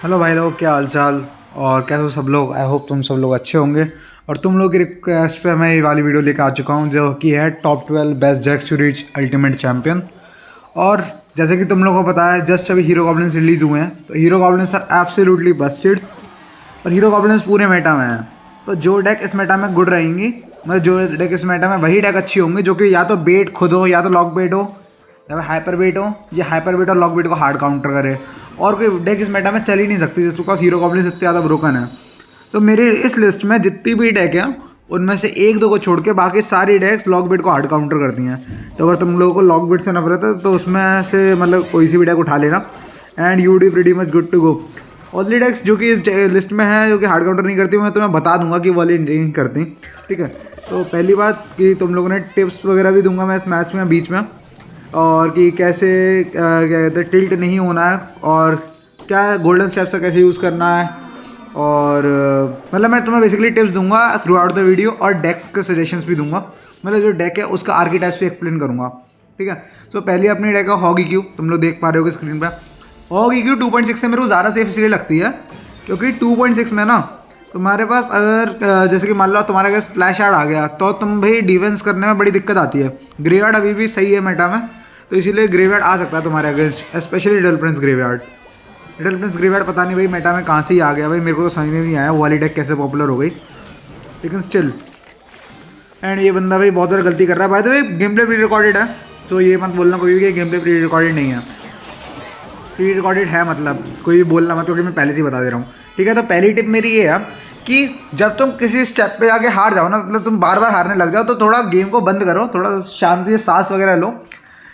Hello भाई लोग, क्या हाल चाल और कैसे हो सब लोग। आई होप तुम सब लोग अच्छे होंगे। और तुम लोग की रिक्वेस्ट पे मैं ये वाली वीडियो लेकर आ चुका हूँ जो कि है top 12 best decks to reach ultimate champion. और जैसे कि तुम लोगों को पता है, जस्ट अभी हीरो गॉब्लिन्स रिलीज हुए हैं, तो hero goblins are absolutely busted और हीरो गॉब्लिन्स पूरे मेटा में हैं। तो जो डेक इस मेटा में गुड रहेंगी, मतलब जो डेक इस मेटा में वही डेक अच्छी होंगी जो कि या तो बेट खुद हो, या तो लॉक बेट हो, या हाइपर बेट हो, या हाइपर बेट और लॉक बेट को हार्ड काउंटर करे। और कोई डेक इस मेटा में चल ही नहीं सकती जिस बिकॉज हीरो गॉब्लिन्स इतने ज़्यादा ब्रोकन है। तो मेरी इस लिस्ट में जितनी भी डेक हैं उनमें से एक दो को छोड़ के बाकी सारी डेक्स लॉक बेट को हार्ड काउंटर करती हैं। तो अगर तुम लोगों को लॉक बेट से नफरत है तो उसमें से मतलब कोई सी भी डेक उठा लेना and you'd pretty much good to go. Only decks जो कि इस लिस्ट में है जो कि हार्ड काउंटर नहीं करती, मैं तुम्हें बता दूंगा कि वाली नहीं करती। ठीक है, तो पहली बात कि तुम लोगों ने टिप्स वगैरह भी दूंगा मैं इस मैच में बीच में, और कि कैसे क्या कहते हैं टिल्ट नहीं होना है, और क्या गोल्डन स्टेप्स का कैसे यूज़ करना है, और मतलब मैं तुम्हें बेसिकली टिप्स दूंगा थ्रू आउट द वीडियो और डेक के सजेशंस भी दूंगा। मतलब जो डेक है उसका आर्किटाइप्स भी एक्सप्लेन करूंगा। ठीक है, तो पहले अपनी डेक है हॉग EQ, तुम लोग देख पा रहे हो स्क्रीन पर। हॉग EQ 2.6 से मेरे को ज़्यादा सेफ इसलिए लगती है क्योंकि 2.6 में ना तुम्हारे पास अगर जैसे कि मान लो तुम्हारे अगर स्प्लैश आर्ट आ गया तो तुम भाई डिफेंस करने में बड़ी दिक्कत आती है। ग्रेवयार्ड अभी भी सही है मेटा में, तो इसीलिए ग्रेवयार्ड आ सकता है तुम्हारे against, specially little Prince graveyard. Little Prince graveyard पता नहीं भाई मेटा में कहाँ से ही आ गया भाई, मेरे को तो समझ में नहीं आया वो वाली डेक कैसे पॉपुलर हो गई, लेकिन स्टिल। एंड ये बंदा भाई बहुत ज़्यादा गलती कर रहा है। Bye the way game play pre recorded है, तो ये मत बोलना कोई भी कि गेम प्ले प्री रिकॉर्डेड नहीं है। प्री रिकॉर्डेड है, मतलब कोई भी बोलना मत, क्योंकि मैं पहले से ही बता दे रहा हूँ। ठीक है, तो पहली टिप मेरी ये है कि जब तुम किसी स्टेप पे आके हार जाओ ना, मतलब तुम बार बार हारने लग जाओ, तो थोड़ा गेम को बंद करो, थोड़ा शांति से सांस वगैरह लो।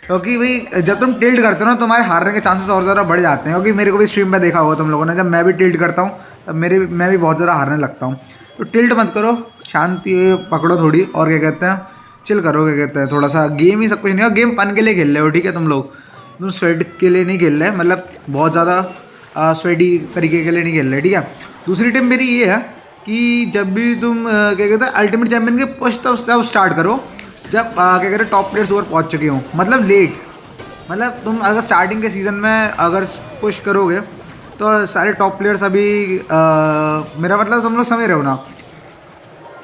क्योंकि भाई जब तुम टिल्ट करते हो ना तुम्हारे हारने के चांसेस और ज़्यादा बढ़ जाते हैं। क्योंकि मेरे को भी स्ट्रीम पे देखा होगा तुम लोगों ने, जब मैं भी टिल्ट करता हूँ तब मैं भी बहुत ज़्यादा हारने लगता हूँ। तो टिल्ट मत करो, शांति पकड़ो थोड़ी, और क्या कहते हैं चिल करो, क्या कहते हैं थोड़ा सा। गेम ही सब कुछ नहीं है, गेम फन के लिए खेल रहे हो। ठीक है, तुम स्वेट के लिए नहीं खेल रहे, मतलब बहुत ज़्यादा स्वेटी तरीके के लिए नहीं खेल रहे। ठीक है, दूसरी टिप मेरी ये है कि जब भी तुम क्या कहते हैं अल्टीमेट चैंपियन के पुश तब स्टार्ट करो जब क्या कहते हैं टॉप प्लेयर्स ओवर पहुंच चुके हों, मतलब लेट। मतलब तुम अगर स्टार्टिंग के सीज़न में अगर पुश करोगे तो सारे टॉप प्लेयर्स अभी मेरा मतलब तुम लोग समझ रहे हो ना।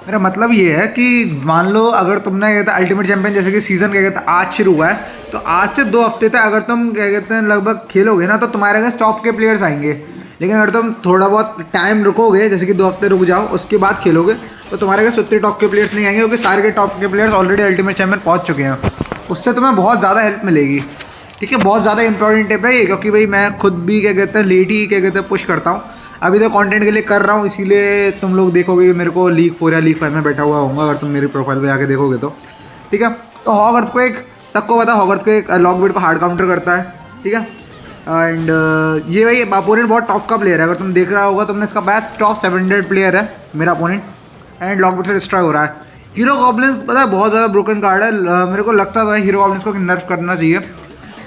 मेरा मतलब ये है कि मान लो अगर तुमने क्या कहता है अल्टीमेट चैंपियन जैसे कि सीज़न क्या कहता है आज शुरू हुआ है, तो आज से 2 हफ्ते तक अगर तुम क्या कहते हैं लगभग खेलोगे ना, तो तुम्हारे अगेंस्ट टॉप के प्लेयर्स आएंगे। लेकिन अगर तुम थोड़ा बहुत टाइम रुकोगे, जैसे कि 2 हफ्ते रुक जाओ, उसके बाद खेलोगे, तो तुम्हारे अगेंस्ट उतने टॉप के प्लेयर्स नहीं आएंगे, क्योंकि सारे के टॉप के प्लेयर्स ऑलरेडी अल्टीमेट चैंपियन पहुँच चुके हैं। उससे तुम्हें बहुत ज़्यादा हेल्प मिलेगी। ठीक है, बहुत ज़्यादा इंपॉर्टेंट टिप है ये, क्योंकि भाई मैं खुद भी क्या कहते हैं लेट ही क्या कहते हैं पुश करता हूँ। अभी तो कंटेंट के लिए कर रहा हूँ, इसीलिए तुम लोग देखोगे कि मेरे को लीग 4 या लीग 5 में बैठा हुआ होगा, अगर तुम मेरी प्रोफाइल पे आके देखोगे तो। ठीक है, तो हॉग अर्थक्वेक सबको पता है, हॉग अर्थक्वेक लॉक बेट को हार्ड काउंटर करता है। ठीक है, एंड ये भाई अपोनेंट बहुत टॉप का प्लेयर है, अगर तुम देख रहा होगा तुमने, इसका बेस्ट टॉप 700 प्लेयर है मेरा अपोनेंट, एंड लॉक बेट से डिस्ट्रॉय हो रहा है। हीरो गॉब्लिन्स पता है बहुत ज़्यादा ब्रोकन कार्ड है। मेरे को लगता था हीरो गॉब्लिन्स को नर्फ करना चाहिए।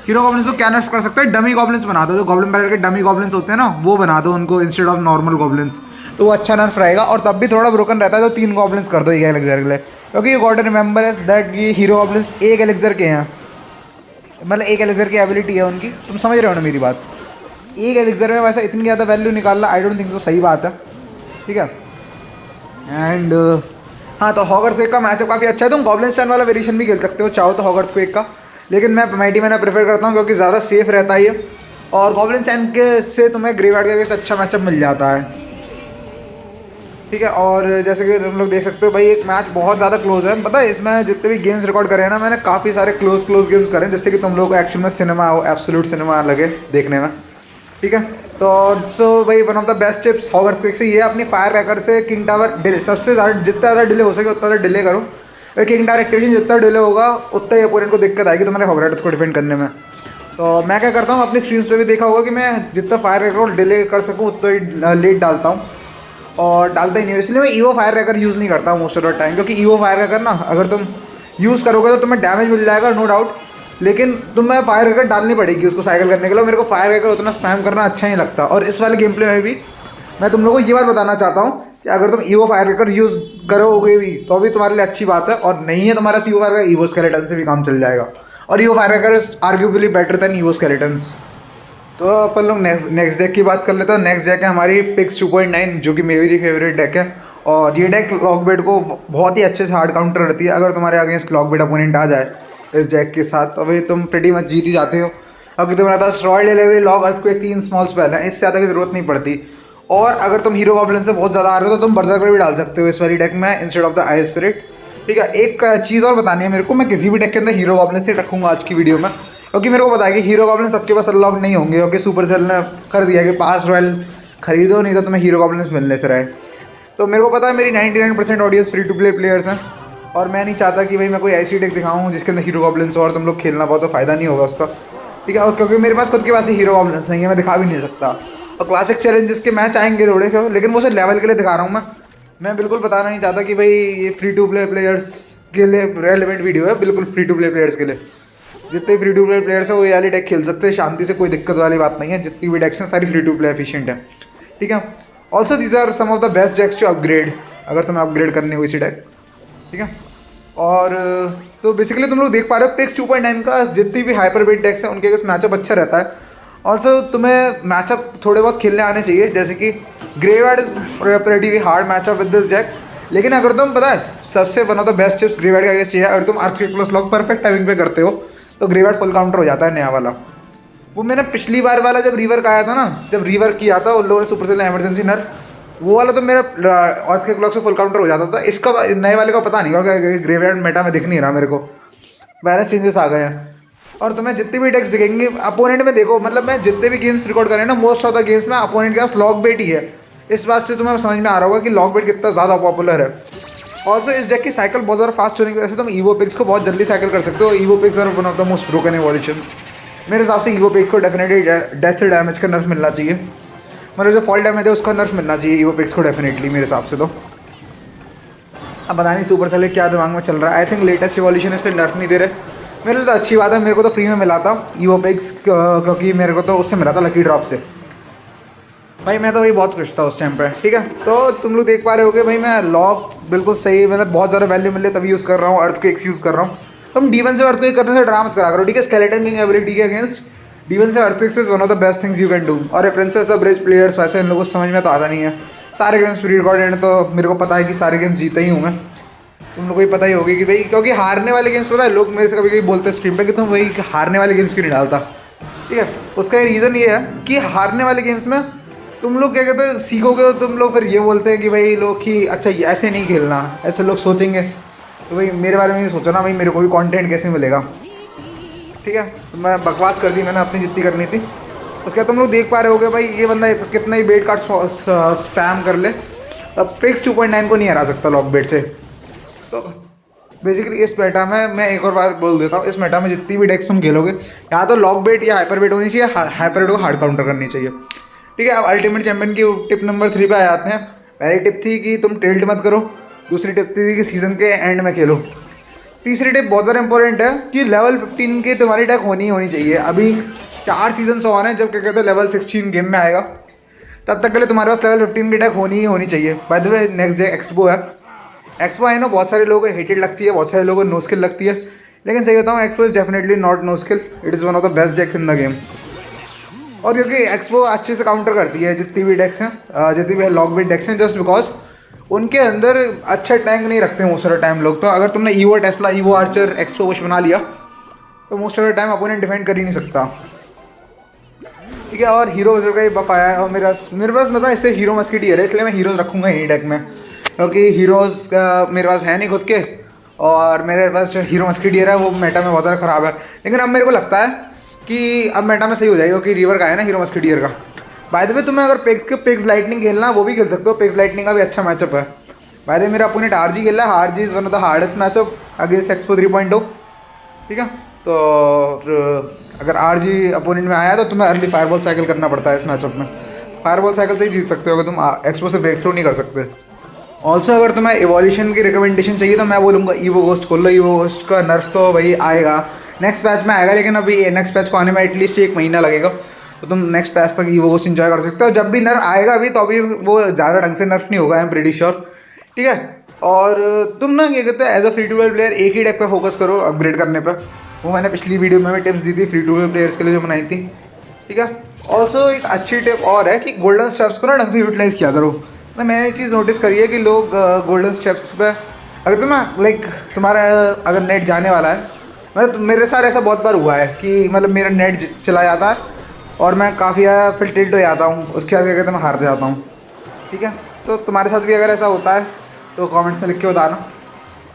हीरो गॉब्लिन्स को क्या नर्फ कर सकते हैं, डमी गॉब्लिन्स बना दो, जो गॉब्लिन बैरल के डमी गॉब्लिन्स होते हैं ना, वो बना दो उनको इंस्टेड ऑफ नॉर्मल गॉब्लिन्स, तो वो अच्छा नर्फ रहेगा। और तब भी थोड़ा ब्रोकन रहता है, तो 3 गॉब्लिन्स कर दो एक एलेक्जर के लिए, क्योंकि you got to remember that ये हीरो गॉब्लिन्स एक एलेक्जर के हैं, मतलब एक एलेक्जर की एबिलिटी है उनकी, तुम समझ रहे हो ना मेरी बात। एक एलेक्जर में वैसा इतनी ज़्यादा वैल्यू निकालना आई डोंट थिंक सो सही बात है। ठीक है, एंड हाँ, तो हॉग अर्थक्वेक का मैचअप काफ़ी अच्छा है। तुम गॉब्लिन स्टैन वाला वेरिएशन भी खेल सकते हो चाहो तो हॉग अर्थक्वेक का, लेकिन मैं माइटी मैंने प्रेफर करता हूँ क्योंकि ज़्यादा सेफ रहता है ये, और गॉब्लिन स्टैन के से तुम्हें ग्रेवयार्ड के अगेंस्ट अच्छा मैचअप मिल जाता है। ठीक है, और जैसे कि तुम लोग देख सकते हो भाई एक मैच बहुत ज़्यादा क्लोज है। पता है इसमें जितने भी गेम्स रिकॉर्ड करे हैं ना, मैंने काफ़ी सारे क्लोज गेम्स करे हैं, जिससे कि तुम लोग को एक्चुअल में सिनेमा हो, एब्सोल्यूट सिनेमा लगे देखने में। ठीक है, तो सो भाई one of the best tips hog earthquake से ये अपनी फायर क्रैकर से किंग टावर डिले, सबसे ज़्यादा जितना ज़्यादा डिले हो सके उतना ज़्यादा डिले करो। किंग टावर एक्टिवेशन जितना डिले होगा उतना ही अपोनेंट को दिक्कत आएगी तुम्हारे हॉग राइडर्स को डिफेंड करने में। तो मैं क्या करता हूँ, अपनी स्ट्रीम्स पे भी देखा होगा कि मैं जितना फायर क्रैकर को डिले कर सकूँ उतना ही लेट डालता हूँ, और डालता ही नहीं, इसलिए मैं ईवो फायर क्रैकर यूज़ नहीं करता हूँ मोस्ट ऑफ द टाइम। क्योंकि ईवो फायर क्रैकर ना अगर तुम यूज़ करोगे तो तुम्हें डैमेज मिल जाएगा नो डाउट, लेकिन तुम्हें फायर क्रैकर डालनी पड़ेगी उसको साइकिल करने के लिए। मेरे को फायर क्रैकर उतना स्पैम करना अच्छा नहीं लगता। और इस वाले गेम प्ले में भी मैं तुम लोगों को ये बात बताना चाहता हूँ कि अगर तुम ईवो फायर क्रैकर यूज़ करोगे भी तो भी तुम्हारे लिए अच्छी बात है, और नहीं है तुम्हारा evo fire cracker, evo skeleton से भी काम चल जाएगा। और evo fire cracker is arguably better than evo skeletons. तो अपन लोग नेक्स्ट डेक की बात कर लेते हैं। नेक्स्ट डेक है हमारी पिक्स 2.9 जो कि मेरी फेवरेट डेक है। और ये डेक लॉकबेट को बहुत ही अच्छे से हार्ड काउंटर करती है। अगर तुम्हारे अगेंस्ट लॉकबेट अपोनेंट आ जाए इस डेक के साथ तो भाई तुम प्रेटी मच जीत ही जाते हो, क्योंकि तुम्हारे पास royal delivery, log, earthquake, 3 small spell है, इससे ज़्यादा की जरूरत नहीं पड़ती। और अगर तुम हीरो गॉब्लिन से बहुत ज़्यादा आ रहे हो तो तुम बर्जर भी डाल सकते हो इस वाली डेक में instead of the I spirit. ठीक है, एक चीज़ और बतानी है मेरे को, मैं किसी भी डेक के अंदर हीरो गॉब्लिन से रखूँगा आज की वीडियो में, क्योंकि मेरे को पता है कि हीरो गॉब्लिन सबके पास अनलॉक नहीं होंगे, क्योंकि सुपर सेल ने कर दिया कि पास रॉयल खरीदो नहीं तो तुम्हें हीरो गॉब्लिन्स मिलने से रहे। तो मेरे को पता है मेरी 99% audience free to play players हैं, और मैं नहीं चाहता कि भाई मैं कोई ऐसी डेक दिखाऊँ जिसके अंदर हीरो गॉब्लिन्स और तुम लोग खेलना पाओ तो फ़ायदा नहीं होगा उसका। ठीक है, और क्योंकि मेरे पास खुद के पास ही हीरो गॉब्लिन्स नहीं है, मैं दिखा भी नहीं सकता। और क्लासिक चैलेंजेस के मैच आएंगे थोड़े क्यों, लेकिन वो सिर्फ लेवल के लिए दिखा रहा हूँ मैं बिल्कुल बताना नहीं चाहता कि भाई ये फ्री टू प्ले प्लेयर्स के लिए रेलेवेंट वीडियो है। बिल्कुल फ्री टू प्ले प्लेयर्स के लिए, जितने फ्री टू प्ले प्लेयर्स हैं वो ये वाली डेक खेल सकते हैं शांति से, कोई दिक्कत वाली बात नहीं है। जितनी भी डेक्स हैं सारी फ्री टू प्ले एफिशिएंट है। ठीक है, also these are some of the best decks to upgrade अगर तुम्हें अपग्रेड करनी हो इसी डेक। ठीक है, और तो बेसिकली तुम लोग देख पा रहे हो पिक्स 2.9 का जितनी भी हाइपर बेट डेक्स हैं उनके मैचअप अच्छा रहता है। ऑल्सो तुम्हें मैचअप थोड़े बहुत खेलने आने चाहिए, जैसे कि graveyard is pretty hard matchup with this deck. लेकिन अगर तुम पता है सबसे one of the best tips graveyard का अगेंस्ट चाहिए, अगर तुम earthquake plus log perfect timing पे करते हो तो ग्रेवयार्ड फुल काउंटर हो जाता है नया वाला। वो मैंने पिछली बार वाला जब रिवर का आया था ना, जब रिवर किया था उन लोगों ने सुपर सेल इमरजेंसी नर्फ, वो वाला तो मेरा अर्थक्वेक क्लॉक से फुल काउंटर हो जाता था। इसका नए वाले का पता नहीं, क्योंकि ग्रेवयार्ड मेटा में दिख नहीं रहा मेरे को, बैलेंस चेंजेस आ गए हैं। और तुम्हें जितनी भी डेक्स दिखेंगे अपोनेंट में देखो, मतलब मैं जितने भी गेम्स रिकॉर्ड करें ना मोस्ट ऑफ द गेम्स में अपोनेंट के पास लॉक बेट ही है। इस बात से तुम्हें समझ में आ रहा होगा कि लॉक बेट कितना ज़्यादा पॉपुलर है। ऑल्सो इस डेक की साइकिल बहुत ज़्यादा फास्ट होने की वजह से तुम ईवो पिक्स को बहुत जल्दी साइकिल कर सकते हो। Evo pekkas are one of the most broken evolutions. मेरे हिसाब से ईवो पिक्स को डेफिनेटली डेथ डैमेज का नर्फ मिलना चाहिए, मतलब जो फॉल डैमेज है उसका नर्फ मिलना चाहिए ईवो पिक्स को डेफिनेटली मेरे हिसाब से। तो अब पता नहीं सुपर सेल क्या दिमाग में चल रहा है। आई थिंक लेटेस्ट एवोल्यूशन इसलिए नर्फ नहीं दे रहे। मेरे लिए तो अच्छी बात है, मेरे को तो फ्री में मिला था ईवो पिक्स, क्योंकि मेरे को तो उससे मिला था लकी ड्रॉप से। भाई मैं तो भाई बहुत खुश था उस टाइम पर। ठीक है, तो तुम लोग देख पा रहे हो कि भाई मैं लॉक बिल्कुल सही, मतलब बहुत ज़्यादा वैल्यू मिले तभी यूज़ कर रहा हूँ, अर्थक्वेक्स यूज़ कर रहा हूँ। तुम डीवन से अर्थक्वेक करने से ड्रा मत करा करो। ठीक है, स्केलेटन किंग एबिलिटी के अगेंस्ट डीवन से earthquakes is one of the best things you can do. और ये प्रिंसेस द ब्रिज प्लेयर्स वैसे इन लोगों को समझ में तो आता नहीं है। सारे गेम्स प्री रिकॉर्डेड हैं तो मेरे को पता है कि सारे गेम्स जीता ही हूँ मैं। तुम लोगों को ही पता ही होगी कि भाई, क्योंकि हारने वाले गेम्स पता है लोग मेरे से कभी कभी बोलते हैं स्ट्रीम पे कि तुम वही हारने वाले गेम्स क्यों नहीं डालता। ठीक है, उसका रीज़न ये है कि हारने वाले गेम्स में तुम लोग क्या कहते हैं सीखोगे, तुम लोग फिर ये बोलते हैं कि भाई लोग कि अच्छा ऐसे नहीं खेलना, ऐसे लोग सोचेंगे। तो भाई मेरे बारे में ये सोचो ना भाई, मेरे को भी कंटेंट कैसे मिलेगा। ठीक है, तो मैं बकवास कर दी मैंने अपनी जितनी करनी थी। उसके बाद तुम लोग देख पा रहे होगे भाई ये बंदा कितना ही बेट कार्ड स्पैम कर ले, अब पिक्स 2.9 को नहीं हरा सकता लॉक बेट से। तो बेसिकली इस मेटा में मैं एक और बार बोल देता हूँ, इस मेटा में जितनी भी डेक्स तुम खेलोगे या तो लॉक बेट या हाइपर बेट होनी चाहिए, हाइपर बेट को हार्ड काउंटर करनी चाहिए। ठीक है, अब अल्टीमेट चैंपियन की टिप नंबर 3 पे आ जाते हैं। पहली टिप थी कि तुम टिल्ट मत करो, दूसरी टिप थी कि सीज़न के एंड में खेलो, तीसरी टिप बहुत ज़्यादा इंपॉर्टेंट है कि लेवल 15 की तुम्हारी डेक होनी चाहिए। अभी 4 सीजन और हैं, जब क्या कहते हैं लेवल 16 गेम में आएगा, तब तक के लिए तुम्हारे पास लेवल 15 की डेक होनी चाहिए। Bye the way next day expo है। एक्सपो आई नो बहुत सारे लोगों को हेटेड लगती है, बहुत सारे लोगों को नो स्किल लगती है, लेकिन सही बताऊँ X bow is definitely not no skill, it is one of the best decks in the game. और क्योंकि एक्सपो अच्छे से काउंटर करती है जितनी भी डेक्स हैं, जितनी भी लॉक बेट डेक्स हैं, जस्ट बिकॉज उनके अंदर अच्छा टैंक नहीं रखते मोस्ट ऑफ द टाइम लोग। तो अगर तुमने evo Tesla, evo Archer, expo Bush बना लिया तो most of the time opponent defend कर ही नहीं सकता। ठीक है, और हीरो विजर का ही बफ आया है, और मेरे पास मतलब इससे हीरो मस्किटियर है, इसलिए मैं हीरोज़ रखूँगा ही डेक में, क्योंकि हीरोज़ मेरे पास है नहीं खुद के, और मेरे पास जो हीरो मस्किटियर है वो मेटा में बहुत ज़्यादा ख़राब है। लेकिन अब मेरे को लगता है कि अब मेटा में सही हो जाएगा, क्योंकि रिवर का है ना हीरो मस्किटियर का। बाय द वे तुम्हें अगर पिग्स लाइटनिंग खेलना वो भी खेल सकते हो, पिग्स लाइटनिंग का भी अच्छा मैचअप है। बाय द वे मेरा अपोनेंट आरजी खेल रहा है, RG is one of the hardest matchup against X bow 3.0। ठीक है, तो अगर आरजी अपोनेंट में आया तो तुम्हें अर्ली फायरबॉल साइकिल करना पड़ता है इस मैचअप में। फायरबॉल साइकिल से ही जीत सकते हो, अगर तुम एक्सपो से ब्रेक थ्रू नहीं कर सकते। ऑल्सो अगर तुम्हें एवोल्यूशन की रिकमेंडेशन चाहिए तो मैं बोलूँगा ईवो घोस्ट खोल लो। ईवो घोस्ट का नर्फ तो भाई आएगा नेक्स्ट पैच में आएगा, लेकिन अभी नेक्स्ट पैच को आने में एटलीस्ट 1 महीना लगेगा, तो तुम नेक्स्ट पैच तक ईवो घोस्ट इंजॉय कर सकते हो। जब भी नर्फ आएगा अभी तो अभी वो ज़्यादा ढंग से नर्फ नहीं होगा, आई एम प्रीटी श्योर। ठीक है, और तुम ना क्या कहते हैं as a free to play player एक ही डेक पे फोकस करो अपग्रेड करने पर। वो मैंने पिछली वीडियो में भी टिप्स दी थी फ्री टू प्ले प्लेयर्स के लिए जो बनाई थी। ठीक है, ऑल्सो एक अच्छी टिप और है कि गोल्डन स्टेप्स को ना ढंग से यूटिलाइज़ किया करो। तो मैंने ये चीज़ नोटिस करी है कि लोग गोल्डन स्टेप्स पे अगर तुम्हें लाइक तुम्हारा अगर नेट जाने वाला है, मतलब मेरे साथ ऐसा बहुत बार हुआ है कि मतलब मेरा नेट चला जाता है और मैं काफ़ी फिर टिल्ट हो जाता हूँ, उसके बाद क्या कहते हैं मैं हार जाता हूँ। ठीक है, तो तुम्हारे साथ भी अगर ऐसा होता है तो कमेंट्स में लिख के बताना।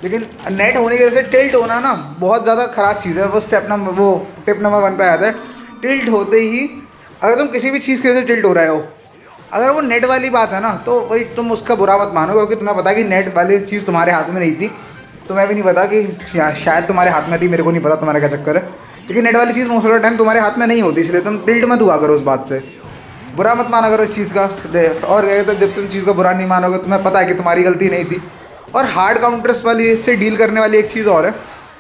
लेकिन नेट होने की वजह से टिल्ट होना ना बहुत ज़्यादा ख़राब चीज़ है। वो टिप नंबर 1 पे आता है। टिल्ट होते ही अगर तुम किसी भी चीज़ की वजह से टिल्ट हो रहे हो, अगर वो नेट वाली बात है ना तो भाई तुम उसका बुरा मत मानो, क्योंकि तुम्हें पता कि नेट वाली चीज़ तुम्हारे हाथ में नहीं थी। तुम्हें भी नहीं पता कि शायद तुम्हारे हाथ में थी, मेरे को नहीं पता तुम्हारा क्या चक्कर है। लेकिन नेट वाली चीज़ मोस्ट ऑफ द टाइम तुम्हारे हाथ में नहीं होती, इसलिए तुम टिल्ट मत हुआ करो उस बात से, बुरा मत माना करो इस चीज़ का। और क्या कहते हैं, जब तुम चीज़ का बुरा नहीं मानोगे, तुम्हें पता है कि तुम्हारी गलती नहीं थी। और हार्ड काउंटर्स वाली से डील करने वाली एक चीज़ और है,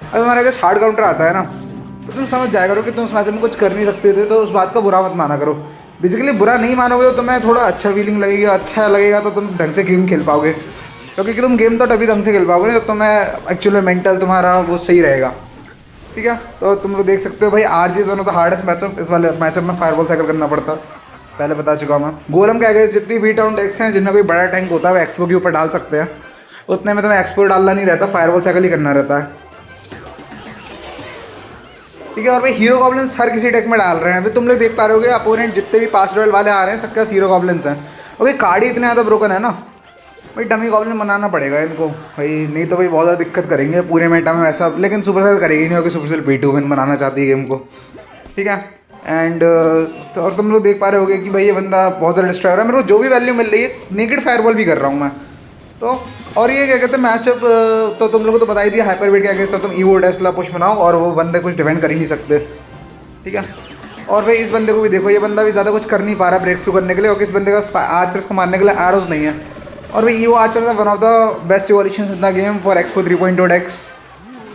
अगर तुम्हारे पास हार्ड काउंटर आता है ना तो तुम समझ जाया करो कि तुम उस मैच में कुछ कर नहीं सकते थे, तो उस बात का बुरा मत माना करो। बेसिकली बुरा नहीं मानोगे तो तुम्हें थोड़ा अच्छा फीलिंग लगेगा, अच्छा लगेगा, तो तुम ढंग से गेम खेल पाओगे। क्योंकि तुम गेम तो तभी ढंग से खेल पाओगे ना जब तुम्हें एक्चुअली मेंटल तुम्हारा वो सही रहेगा। ठीक है, तो तुम लोग देख सकते हो भाई, RG is one of the hardest matchup. इस वाले मैचअप में फायरबॉल साइकिल करना पड़ता, पहले बता चुका हूँ मैं। गोलम के आगे जितनी बी टाउन डेक्स हैं जिनमें कोई बड़ा टैंक होता है वो एक्सपो के ऊपर डाल सकते हैं, उतने में तुम्हें एक्सपो डालना नहीं रहता, फायरबॉल साइकिल ही करना रहता है। ठीक है, और भाई हीरो गॉब्लिन्स हर किसी डेक में डाल रहे हैं। अभी तुम लोग देख पा रहे होगे अपोनेंट जितने भी पास रॉयल वाले आ रहे हैं सबके पास हीरो गॉब्लिन्स हैं। और भाई कार्ड ही इतने ज़्यादा ब्रोकन है ना भाई, डमी गॉब्लिन बनाना पड़ेगा इनको भाई, नहीं तो भाई बहुत ज़्यादा दिक्कत करेंगे पूरे मेटा में वैसा। लेकिन सुपरसेल करेगी नहीं, क्योंकि सुपरसेल P2 विन बनाना चाहती है गेम को। ठीक है, एंड तो और तुम लोग देख पा रहे होगे कि भाई ये बंदा बहुत ज़्यादा डिस्ट्रॉय हो रहा है। मेरे को जो भी वैल्यू मिल रही है नेकेड फायरबॉल भी कर रहा हूँ मैं तो। और ये क्या कहते हैं मैचअप, तो तुम लोगों को तो बता ही दिया, हाइपरबीट के अगेंस्ट तो तुम ईवो टेस्ला पुश बनाओ और वो बंदे कुछ डिफेंड कर ही नहीं सकते। ठीक है, और भाई इस बंदे को भी देखो, ये बंदा भी ज़्यादा कुछ कर नहीं पा रहा ब्रेक थ्रू करने के लिए, क्योंकि इस बंदे का आर्चर्स को मारने के लिए एरोज नहीं है। और भाई ईवो आर्चर्स है one of the best evolution in the game for expo 3.0 डेक्स,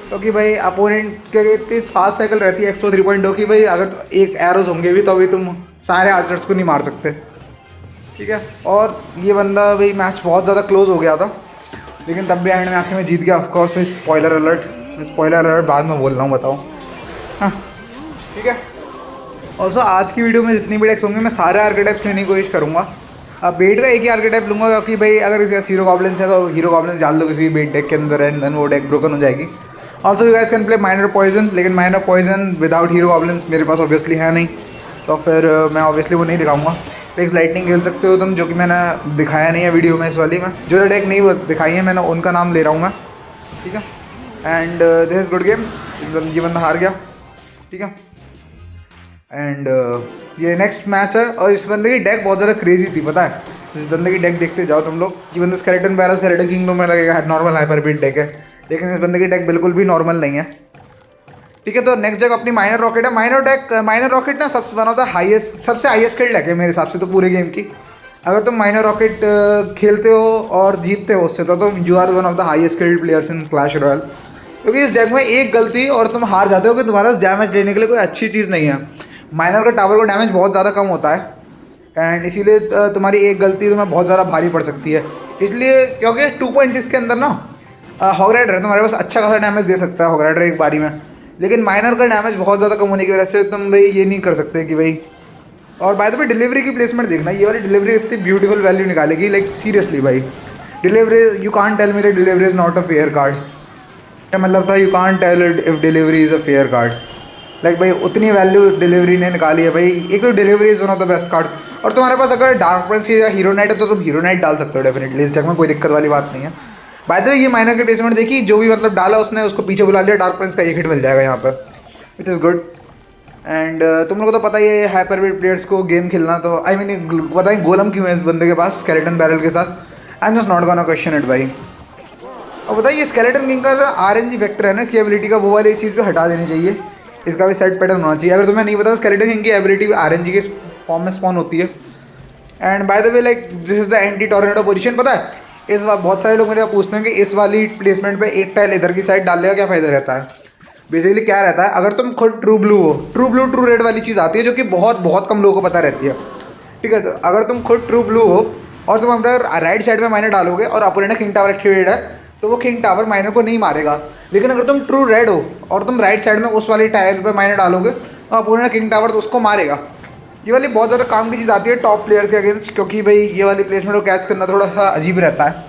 क्योंकि भाई अपोनेंट के इतनी फास्ट साइकिल रहती है एक्सपो 3.0 की भाई, अगर एक एरोज होंगे भी तो अभी तुम सारे आर्चर्स को नहीं मार सकते। ठीक है, और ये बंदा भाई मैच बहुत ज़्यादा क्लोज हो गया था, लेकिन तब भी एंड में आखिर में जीत गया। ऑफकोर्स भाई स्पॉइलर अलर्ट बाद में बोल रहा हूँ, बताओ। हाँ ठीक है, ऑल्सो आज की वीडियो में जितनी भी डेक्स होंगे मैं सारे आर्केटाइप्स लेने की कोशिश करूँगा। अब बेट का एक ही आर्केटाइप लूँगा, क्योंकि भाई अगर इसके हीरो गॉब्लिन्स है तो हीरो गॉब्लिन्स डाल दो किसी भी बेट डेक के अंदर एंड देन वो डेक ब्रोकन हो जाएगी। Also you guys can play miner poison, लेकिन miner poison without hero goblins मेरे पास ऑब्वियसली है नहीं, तो फिर मैं ऑब्वियसली वो नहीं दिखाऊंगा। डेक्स लाइटनिंग खेल सकते हो तुम, जो कि मैंने दिखाया नहीं है वीडियो में। इस वाली में जो डेक नहीं दिखाई है मैंने उनका नाम ले रहा हूँ मैं। ठीक है, and this is good game. ये बंदा हार गया। ठीक है, एंड ये नेक्स्ट मैच है, और इस बंदे की डेक बहुत ज़्यादा क्रेजी थी, पता है। इस बंदे की डेक देखते जाओ तुम लोग। ये बंदा स्केलेटन बैरल स्केलेटन किंगडम में लगेगा, नॉर्मल हाइपरबीट डेक है, लेकिन इस बंदे की डेक बिल्कुल भी नॉर्मल नहीं है। ठीक है, तो नेक्स्ट डेक अपनी माइनर रॉकेट है। माइनर रॉकेट ना सबसे वन ऑफ द सबसे हाईएस्ट स्किल्ड डेक है मेरे हिसाब से तो पूरे गेम की। अगर तुम माइनर रॉकेट खेलते हो और जीतते हो उससे, तो तुम you are one of the highest skilled players in Clash Royale. क्योंकि इस डेक में एक गलती और तुम हार जाते हो कि तुम्हारा डैमेज लेने के लिए कोई अच्छी चीज़ नहीं है। माइनर का टावर का डैमेज बहुत ज़्यादा कम होता है, एंड इसीलिए तुम्हारी एक गलती तुम्हें बहुत ज़्यादा भारी पड़ सकती है। इसलिए क्योंकि 2.6 के अंदर ना हॉग राइडर है, तुम्हारे पास अच्छा खासा डैमेज दे सकता है हॉग राइडर एक बारी में, लेकिन माइनर का डैमेज बहुत ज़्यादा कम होने की वजह से तुम भाई ये नहीं कर सकते कि भाई। और बाय द वे डिलीवरी की प्लेसमेंट देखना, ये वाली डिलीवरी इतनी ब्यूटीफुल वैल्यू निकालेगी, लाइक सीरियसली भाई। Delivery you can't tell me that delivery is not a fair card. क्या मतलब था, you can't tell if delivery is a fair card. Like भाई उतनी वैल्यू डिलीवरी ने निकाली है भाई। एक तो delivery is one of the best cards, और तुम्हारे पास अगर डार्क प्रिंस या हीरो नाइट है तो तुम हीरो नाइट डाल सकते हो डेफिनेटली, इस जगह में कोई दिक्कत वाली बात नहीं है। बाय द वे ये माइनर की प्लेसमेंट देखी, जो भी मतलब डाला उसने उसको पीछे बुला लिया, डार्क प्रिंस का एक हिट मिल जाएगा यहाँ पर, विच इज़ गुड। एंड तुम लोगों को तो पता ही है हाइपरबीट प्लेयर्स को गेम खेलना, तो आई मीन पता है गोलम क्यों है इस बंदे के पास स्केलेटन बैरल के साथ। I am just not gonna question it भाई। और बताइए स्केलेटन किंग का RNG वेक्टर है ना, इसकी एबिलिटी का वो वाली चीज़ भी हटा देनी चाहिए, इसका भी सेट पैटर्न होना चाहिए। अगर तुम्हें नहीं पता स्केलेटन किंग की एबिलिटी RNG के फॉर्म में स्पॉन होती है। And bye the way like this is the anti tornado position. पता है इस बार बहुत सारे लोग मेरे पूछते हैं कि इस वाली प्लेसमेंट पे एक टाइल इधर की साइड डालने का क्या फ़ायदा रहता है। बेसिकली क्या रहता है, अगर तुम खुद ट्रू ब्लू हो, ट्रू रेड वाली चीज़ आती है जो कि बहुत कम लोगों को पता रहती है। ठीक है, तो अगर तुम खुद ट्रू ब्लू हो और तुम अपने राइट साइड में माइनर डालोगे और अपोनेंट किंग टावर एक्टिवेटेड है, तो वो किंग टावर माइनर को नहीं मारेगा। लेकिन अगर तुम ट्रू रेड हो और तुम राइट साइड में उस वाली टाइल पर माइनर डालोगे तो अपोनेंट किंग टावर तो उसको मारेगा। ये वाली बहुत ज़्यादा काम की चीज़ आती है टॉप प्लेयर्स के अगेंस्ट, क्योंकि भाई ये वाली प्लेसमेंट को कैच करना थोड़ा सा अजीब रहता है।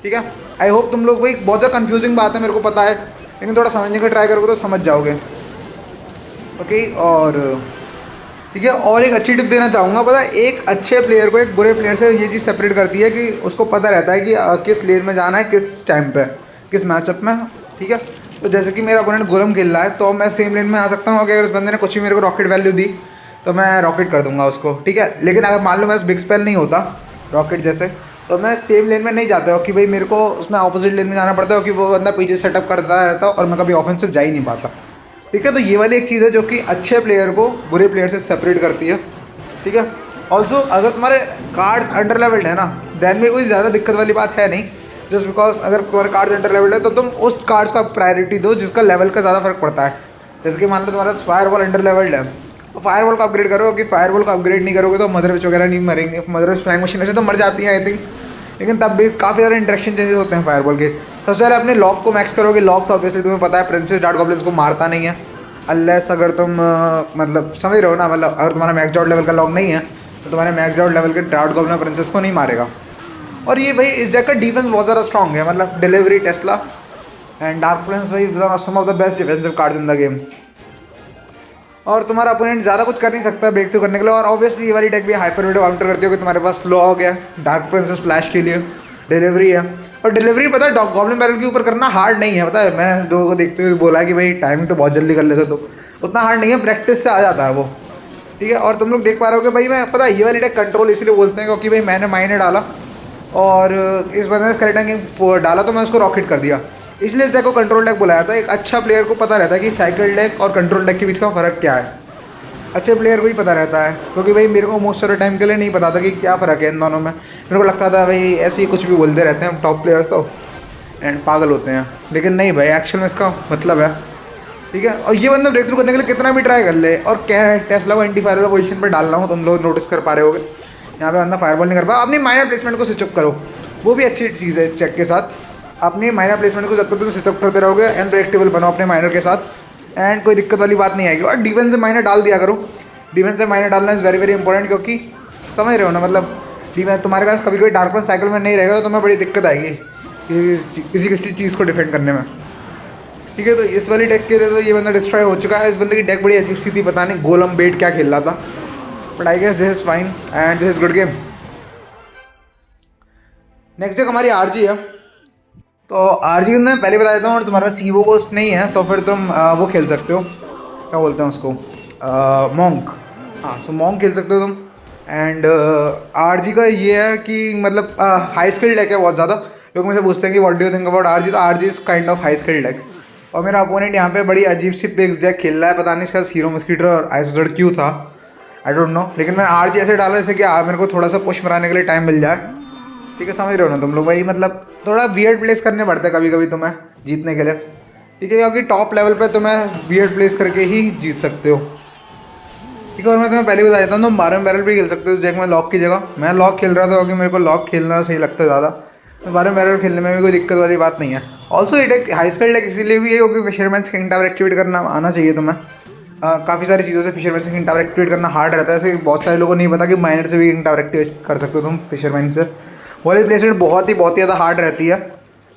ठीक है, आई होप तुम लोग भाई, बहुत ज़्यादा कन्फ्यूजिंग बात है मेरे को पता है, लेकिन थोड़ा समझने का ट्राई करोगे तो समझ जाओगे। ओके, और ठीक है, और एक अच्छी टिप देना चाहूँगा, पता है एक अच्छे प्लेयर को एक बुरे प्लेयर से ये चीज़ सेपरेट करती है कि उसको पता रहता है कि किस लेन में जाना है, किस टाइम पे, किस मैचअप में। ठीक है, तो जैसे कि मेरा अपोनेंट गोलम खेल रहा है तो मैं सेम लेन में आ सकता हूँ कि अगर उस बंदे ने कुछ भी मेरे को रॉकेट वैल्यू दी तो मैं रॉकेट कर दूंगा उसको। ठीक है, लेकिन अगर मान लो मैं बिग स्पेल नहीं होता रॉकेट जैसे, तो मैं सेम लेन में नहीं जाता हूँ कि भाई मेरे को उसमें अपोजिट लेन में जाना पड़ता है कि वो बंदा पीछे सेटअप करता रहता और मैं कभी ऑफेंसिव जा ही नहीं पाता। ठीक है, तो ये वाली एक चीज़ है जो कि अच्छे प्लेयर को बुरे प्लेयर से सेपरेट करती है। ठीक है, ऑल्सो अगर तुम्हारे कार्ड्स अंडर लेवल्ड है ना, देन में कोई ज़्यादा दिक्कत वाली बात है नहीं। जस्ट बिकॉज अगर तुम्हारे कार्ड्स अंडर लेवल्ड है तो तुम उस कार्ड्स का प्रायोरिटी दो जिसका लेवल का ज़्यादा फर्क पड़ता है। जैसे कि मान लो तुम्हारा फायरवॉल अंडर लेवल्ड है तो फायरवॉल का अपग्रेड करो, कि फायरवॉल का अपग्रेड नहीं करोगे तो मदरविच वगैरह नहीं मरेंगे। मदरविच फ्लाइंग मशीन ऐसे तो मर जाती है आई थिंक, लेकिन तब भी काफ़ी सारे इंटरेक्शन चेंजेस होते हैं फायरवॉल के। सबसे पहले अपने लॉक को मैक्स करोगे। लॉक तो ऑब्वियसली तुम्हें पता है प्रिंसेस डार्क गॉब्लिन्स को मारता नहीं है, अनलेस अगर तुम मतलब समझ रहे हो ना, मतलब अगर तुम्हारा मैक्स आउट लेवल का लॉक नहीं है तो तुम्हारे मैक्स आउट लेवल के डार्क गॉब्लिन प्रिंसेस को नहीं मारेगा। और ये भाई इस जगह का डिफेंस बहुत ज़्यादा स्ट्रॉन्ग है, मतलब delivery, Tesla and dark prince भाई some of the best defensive cards in the game. और तुम्हारा अपोनेंट ज़्यादा कुछ कर नहीं सकता ब्रेक थ्रू करने के लिए। और ऑब्वियसली ये वाली टेक भी हाइपर वीडियो काउंटर करती हो कि तुम्हारे पास लॉग है, डार्क प्रिंसेस स्प्लैश के लिए डिलीवरी है। और डिलीवरी पता है गॉब्लिन बैरल के ऊपर करना हार्ड नहीं है, पता है मैंने लोगों को देखते हुए बोला कि भाई टाइमिंग तो बहुत जल्दी कर लेते हो, तो उतना हार्ड नहीं है, प्रैक्टिस से आ जाता है वो। ठीक है, और तुम लोग देख पा रहे हो कि भाई मैं पता है ये वाली टेक कंट्रोल इसलिए बोलते हैं क्योंकि भाई मैंने माइने डाला और इस बंदे ने स्केलेटन किंग डाला तो मैं उसको रॉकेट कर दिया, इसलिए इस डेक को कंट्रोल डेक बुलाया था। एक अच्छा प्लेयर को पता रहता है कि साइकिल डेक और कंट्रोल डेक के बीच का फ़र्क क्या है। अच्छे प्लेयर को ही पता रहता है, क्योंकि भाई मेरे को मोस्ट सारे टाइम के लिए नहीं पता था कि क्या फ़र्क है इन दोनों में। मेरे को लगता था भाई ऐसे ही कुछ भी बोलते रहते हैं टॉप प्लेयर्स तो एंड पागल होते हैं, लेकिन नहीं भाई एक्चुअल में इसका मतलब है। ठीक है, और ये बंदा ब्रेक थ्रू करने के लिए कितना भी ट्राई कर ले, और क्या है टेस्ला को एंटी फायरवॉल पोजीशन पर डाल रहा हूँ, तुम लोग नोटिस कर पा रहे होगे यहाँ पे बंदा फायरवॉल नहीं कर पा। अपनी माइनर प्लेसमेंट को स्विचअप करो, वो भी अच्छी चीज़ है इस चेक के साथ। अपनी माइनर प्लेसमेंट को जब तक तुम स्विचअप करते रहोगे अनप्रेडिक्टेबल बनो अपने माइनर के साथ, एंड कोई दिक्कत वाली बात नहीं आएगी। और डिफेंस से माइनर डाल दिया करो, डिफेंस से माइनर डालना इज़ वेरी वेरी इंपॉर्टेंट, क्योंकि समझ रहे हो ना, मतलब डिफेंस तुम्हारे पास कभी कोई डार्क वन साइकिल में नहीं रहेगा तो तुम्हें बड़ी दिक्कत आएगी किसी किसी चीज़ को डिफेंड करने में। ठीक है, तो इस वाली डेक के लिए तो ये बंदा डिस्ट्रॉय हो चुका है। इस बंदे की डेक बड़ी अजीब सी थी, पता नहीं गोलम बेट क्या खेल रहा था, but I guess this is fine and this is good game. Next deck हमारी आरजी है, तो आरजी के अंदर मैं पहले बता देता हूँ, और तुम्हारा पास ईवो कोस्ट नहीं है तो फिर तुम वो खेल सकते हो, क्या बोलते हैं उसको, मॉन्क। हाँ, सो मॉन्क खेल सकते हो तुम। एंड आरजी का ये है कि मतलब हाई स्किल डेक है बहुत ज़्यादा। लोग मुझे पूछते हैं कि what do you think about RG, तो RG is kind of high skill deck. और मेरा अपोनेंट यहाँ पे बड़ी अजीब सी पिक्स डेक खेल रहा है, पता नहीं इसका हीरो मस्कीटर और आइसोजेड क्यों था, आई डोंट नो, लेकिन मैं आरजी ऐसे डाला जैसे कि मेरे को थोड़ा सा पुश मराने के लिए टाइम मिल जाए। ठीक है, समझ रहे हो ना तुम लोग भाई, मतलब थोड़ा वियर्ड प्लेस करने पड़ते हैं कभी कभी तुम्हें जीतने के लिए। ठीक है, क्योंकि टॉप लेवल पे तुम्हें वियर्ड प्लेस करके ही जीत सकते हो। ठीक है, और मैं तुम्हें पहले बता देता हूँ, तुम बारम बैरल भी खेल सकते हो इस डेक में लॉक की जगह। मैं लॉक खेल रहा था क्योंकि मेरे को लॉक खेलना सही लगता है ज़्यादा, तो बारम बैरल खेलने में भी कोई दिक्कत वाली बात नहीं है। ऑल्सो ये डेक हाई स्किल डेक इसीलिए भी है क्योंकि फिशरमैन किंग टावर एक्टिवेट करना आना चाहिए तुम्हें। काफ़ी सारी चीज़ों से फिशरमैन किंग टावर एक्टिवेट करना हार्ड रहता है, ऐसे बहुत सारे लोगों को नहीं पता कि माइनर से भी किंग टावर एक्टिवेट कर सकते हो तुम फिशरमैन से। वाली प्लेसमेंट बहुत ही ज़्यादा हार्ड रहती है,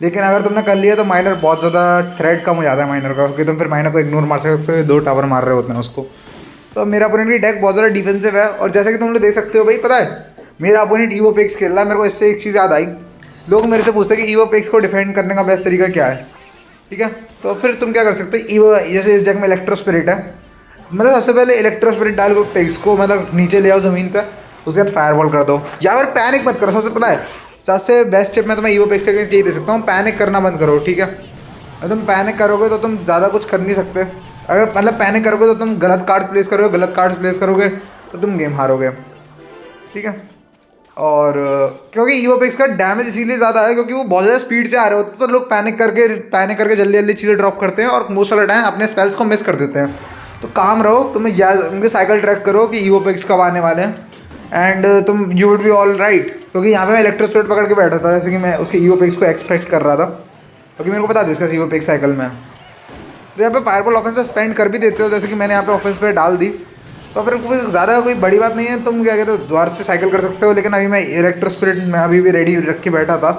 लेकिन अगर तुमने कर लिया तो माइनर बहुत ज़्यादा थ्रेड कम हो जाता है माइनर का, क्योंकि तुम फिर माइनर को इग्नोर मार सकते हो, 2 टावर मार रहे होते हैं उसको। तो मेरा अपोनेंट की डेक बहुत ज़्यादा डिफेंसिव है, और जैसे कि तुम लोग देख सकते हो भाई, पता है मेरा अपोनेंट ईवो पेक्स खेल रहा है। मेरे को इससे एक चीज़ याद आई, लोग मेरे से पूछते हैं कि ईवो पेक्स को डिफेंड करने का बेस्ट तरीका क्या है। ठीक है, तो फिर तुम क्या कर सकते हो, ईवो जैसे इस डेक में इलेक्ट्रो स्पिरिट है, मतलब सबसे पहले इलेक्ट्रो स्पिरिट डाल को पेक्स को मतलब नीचे ले आओ ज़मीन पर, उसके बाद फायरबॉल कर दो, या फिर पैनिक मत करो। सबसे पता है सबसे बेस्ट टिप मैं तुम्हें ईवो पेक्स के अगेंस्ट यही दे सकता हूँ, पैनिक करना बंद करो। ठीक है, अगर तुम पैनिक करोगे तो तुम ज़्यादा कुछ कर नहीं सकते। अगर मतलब पैनिक करोगे तो तुम गलत कार्ड्स प्लेस करोगे, गलत कार्ड्स प्लेस करोगे तो तुम गेम हारोगे। ठीक है, और क्योंकि ईवो पेक्स का डैमेज इसीलिए ज़्यादा है क्योंकि वो बहुत ज़्यादा स्पीड से आ रहे होते हैं, तो लोग पैनिक करके जल्दी जल्दी चीज़ें ड्रॉप करते हैं और मोस्ट ऑफ द टाइम अपने स्पेल्स को मिस कर देते हैं। तो काम रहो, तुम्हें याद उनके साइकिल ट्रैक करो कि ईवो पेक्स कब आने वाले हैं, एंड तुम you would be all right. क्योंकि यहाँ पे मैं इलेक्ट्रो स्पिरिट पकड़ के बैठा था, जैसे कि मैं उसके ईवो पेक्स को एक्सपेक्ट कर रहा था, क्योंकि मेरे को पता था इसका ईवो पेक्स साइकिल में। तो यहाँ पे फायरबॉल ऑफेंस पे स्पेंड कर भी देते हो, जैसे कि मैंने यहाँ पे ऑफेंस पे डाल दी, तो फिर कोई ज़्यादा कोई बड़ी बात नहीं है, तुम क्या कहते हो द्वार से साइकिल कर सकते हो। लेकिन अभी मैं इलेक्ट्रो स्पिरिट में अभी भी रेडी रख के बैठा था,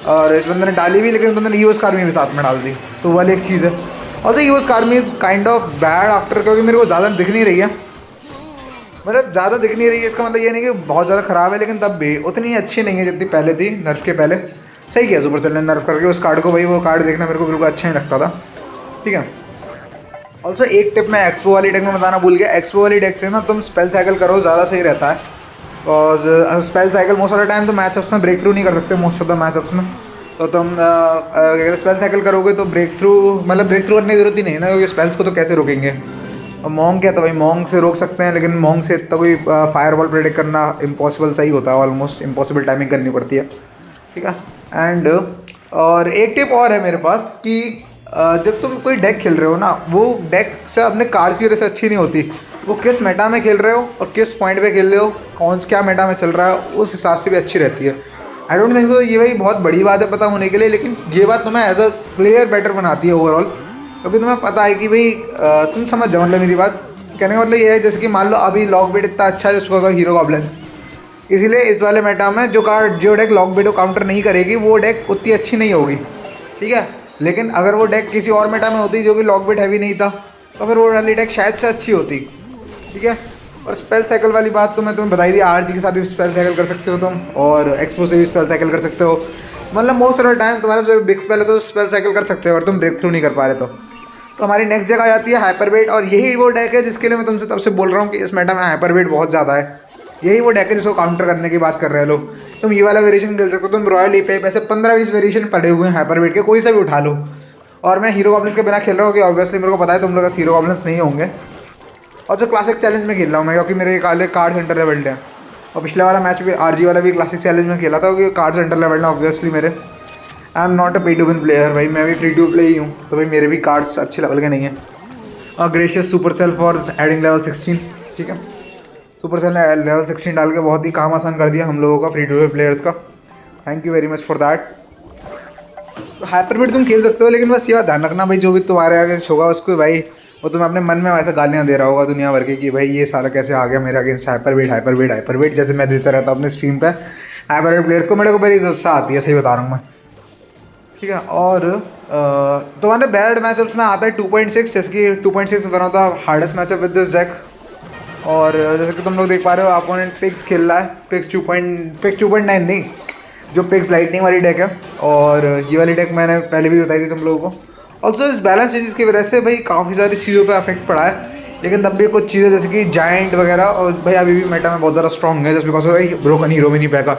और इस बंदे ने डाली भी, लेकिन इस बंदे ने ईओस कार्मी भी साथ में डाल दी। तो वाली एक चीज़ है। और ईओस कार्मी is kind of bad after, क्योंकि मेरे को ज़्यादा दिख नहीं रही है, मतलब ज़्यादा दिख नहीं रही है। इसका मतलब ये नहीं कि बहुत ज़्यादा ख़राब है, लेकिन तब भी उतनी अच्छी नहीं है जितनी पहले थी। नर्फ के पहले सही किया सुपरसेल ने नर्फ करके उस कार्ड को, भाई वो कार्ड देखना मेरे को बिल्कुल अच्छा नहीं लगता था। ठीक है। ऑल्सो एक टिप मैं एक्सपो वाली डेक में बताना भूल गया। एक्सपो वाली डेक से ना तुम स्पेल साइकिल करो, ज़्यादा सही रहता है। और spell cycle most of the time तो मैचअप्स में ब्रेक थ्रू नहीं कर सकते, मोस्ट ऑफ द मैचअप्स में। तो तुम अगर स्पेल साइकिल करोगे तो ब्रेक थ्रू, मतलब ब्रेक थ्रू करने की जरूरत ही नहीं है ना, क्योंकि स्पेल्स को तो कैसे रोकेंगे। और मॉन्ग क्या, तो भाई मॉन्ग से रोक सकते हैं, लेकिन मॉन्ग से इतना कोई फायर बॉल प्रेडिक्ट करना इम्पॉसिबल सही होता है, ऑलमोस्ट इम्पॉसिबल टाइमिंग करनी पड़ती है। ठीक है। एंड और एक टिप और है मेरे पास कि जब तुम कोई डेक खेल रहे हो ना, वो डेक से अपने कार्ड्स की वजह से अच्छी नहीं होती। वो किस मेटा में खेल रहे हो और किस पॉइंट पे खेल रहे हो, कौन क्या मेटा में चल रहा है, उस हिसाब से भी अच्छी रहती है। आई डोंट थिंक तो ये भाई बहुत बड़ी बात है पता होने के लिए, लेकिन ये बात तुम्हें एज अ प्लेयर बेटर बनाती है ओवरऑल, क्योंकि तुम्हें पता है कि भाई तुम समझ जाओ। मतलब मेरी बात कहने का मतलब ये है, जैसे कि मान लो अभी लॉक बिट इतना अच्छा है जिसको हीरो गॉब्लिन्स, इसीलिए इस वाले मेटा में जो डेक लॉक बिट को काउंटर नहीं करेगी, वो डेक उतनी अच्छी नहीं होगी। ठीक है। लेकिन अगर वो डेक किसी और मेटा में होती जो कि लॉक बिट हैवी नहीं था, तो फिर वो वाली डेक शायद से अच्छी होती। ठीक है। और स्पेल साइकिल वाली बात तो मैं तुम्हें बताई दी, आरजी के साथ भी स्पेल साइकिल कर सकते हो तुम, और एक्सपो से भी स्पेल साइकिल कर सकते हो। मतलब मोस्ट ऑफ द टाइम तुम्हारा जो बिग स्पेल है तो स्पेल साइकिल कर सकते हो, अगर तुम ब्रेक थ्रू नहीं कर पा रहे तो हमारी नेक्स्ट जगह आ जाती है हाइपरवेट। और यही वो डेक है जिसके लिए मैं तुमसे तब से बोल रहा हूँ कि इस मेटा में हाइपरवेट बहुत ज़्यादा है। यही वो डेक है जिसको काउंटर करने की बात कर रहे हैं लोग। तुम ये वाला वेरिएशन खेल सकते हो, तुम रॉयल ईपेप, ऐसे 15-20 वेरिएशन पड़े हुए हैं हाइपरवेट के, कोई सा भी उठा लो। और मैं हीरो गॉब्लिन्स के बिना खेल रहा हूँ, क्योंकि ऑब्वियसली मेरे को पता है तुम लोग हीरो गॉब्लिन्स नहीं होंगे। और जो क्लासिक चैलेंज में खेल रहा हूँ मैं, क्योंकि मेरे काले कार्ड सेंटर लेवल्ड है। और पिछले वाला मैच भी आरजी वाला भी क्लासिक चैलेंज में खेला था, क्योंकि कार्ड सेंटर लेवल्ड है ऑब्वियसली मेरे। आई एम नॉट अ पे टू विन प्लेयर भाई, मैं भी फ्री टू प्ले ही हूँ, तो भाई मेरे भी कार्ड्स अच्छे लेवल के नहीं हैं। और gracious Supercell for adding level 16। ठीक है। सुपरसेल ने लेवल 16 डाल के बहुत ही काम आसान कर दिया हम लोगों का, फ्री टू प्ले प्लेयर्स का। Thank you very much for that. Hyperbeat तुम खेल सकते हो, लेकिन बस ये बात ध्यान रखना भाई, जो भी तुम्हारे आगे होगा उसको भाई, वो तुम्हें अपने मन में वैसे गालियाँ दे रहा होगा दुनिया भर की कि भाई ये साला कैसे आ गया मेरे अगेंस्ट हाइपरबीट हाइपरबीट हाइपरबीट, जैसे मैं देता रहता हूँ अपने स्ट्रीम पे हाइपरबीट प्लेयर्स को। मेरे को बड़ी गुस्सा आती है, सही बता रहा हूँ मैं। ठीक है। और तुम्हारे बैड मैचअप्स में आता है 2.6, जैसे कि 2.6 one of the hardest matchup with this deck. और जैसे कि तुम लोग देख पा रहे हो अपोनेंट पिक्स खेल रहा है, पिक्स 2.9 नहीं, जो पिक्स लाइटनिंग वाली डेक है। और ये वाली डेक मैंने पहले भी बताई थी तुम लोगों को। ऑल्सो इस बैलेंस चेंजेस की वजह से भाई काफ़ी सारी चीज़ों पे अफेक्ट पड़ा है, लेकिन तब भी कुछ चीज़ें जैसे कि जायंट वगैरह, और भाई अभी भी मेटा में बहुत ज़्यादा स्ट्रॉन्ग है, जस्ट बिकॉज भाई broken hero mini Paika,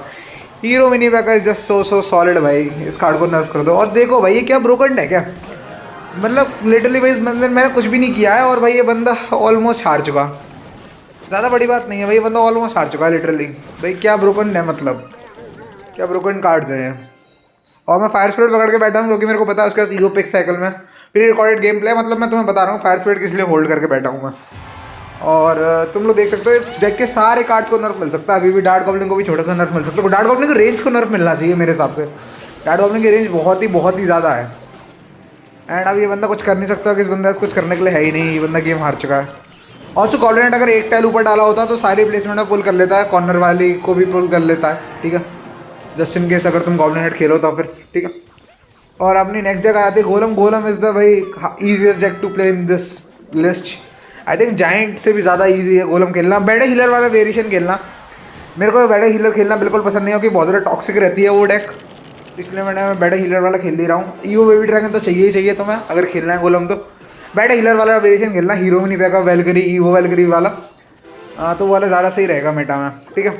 hero mini Paika is just so solid भाई। इस कार्ड को नर्फ कर दो। और देखो भाई ये क्या ब्रोकन है क्या, मतलब लिटरली भाई मैंने कुछ भी नहीं किया है, और भाई ये बंदा ऑलमोस्ट हार चुका। ज़्यादा बड़ी बात नहीं है भाई, ये बंदा ऑलमोस्ट हार चुका है लिटरली। भाई क्या ब्रोकन है, मतलब क्या ब्रोकन कार्ड्स हैं। और मैं फायर स्पिरिट पकड़ के बैठा हूँ, क्योंकि मेरे को पता है उसके पास ईगो पिक साइकिल में प्री रिकॉर्डेड गेम प्ले, मतलब मैं तुम्हें बता रहा हूँ फायर स्पिरिट किस लिए होल्ड करके बैठा हूँ मैं। और तुम लोग देख सकते हो इस डेक के सारे कार्ड्स को नर्फ मिल सकता है। अभी भी डार्क गॉब्लिन को भी छोटा सा नर्फ मिल सकता है। डार्क गॉब्लिन को रेंज को नर्फ मिलना चाहिए मेरे हिसाब से। डार्क गॉब्लिन की रेंज बहुत ही ज़्यादा है। एंड अब ये बंदा कुछ कर नहीं सकता, कि इस बंदा कुछ करने के लिए है ही नहीं, ये बंदा गेम हार चुका है। और जो कॉर्डिनेट अगर एक टाइल ऊपर डाला होता तो सारी प्लेसमेंट में पुल कर लेता है, कॉर्नर वाली को भी पुल कर लेता है। ठीक है, जस्ट इन केस अगर तुम गॉब्लिनेट खेलो तो फिर ठीक है। और अपनी नेक्स्ट जगह आती है गोलम। गोलम इज़ द भाई easiest deck to play in this list. I think giant से भी ज़्यादा ईजी है गोलम खेलना। बैडे हीलर वाला वेरिएशन खेलना, मेरे को बैडे हीलर खेलना बिल्कुल पसंद नहीं है, क्योंकि बहुत ज़्यादा टॉक्सिक रहती है वो डेक, इसलिए मैं बैडे हीलर वाला खेल दे रहा हूँ। ईओ बेबी ड्रैगन तो चाहिए ही चाहिए तुम्हें अगर खेलना है गोलम, तो बैडे हीलर वाला वेरिएशन खेलना। हीरो में नहीं पैगा वेलगरी, ईवो वेलगरी वाला, तो वो वाला ज़्यादा सही रहेगा मेटा में। ठीक है।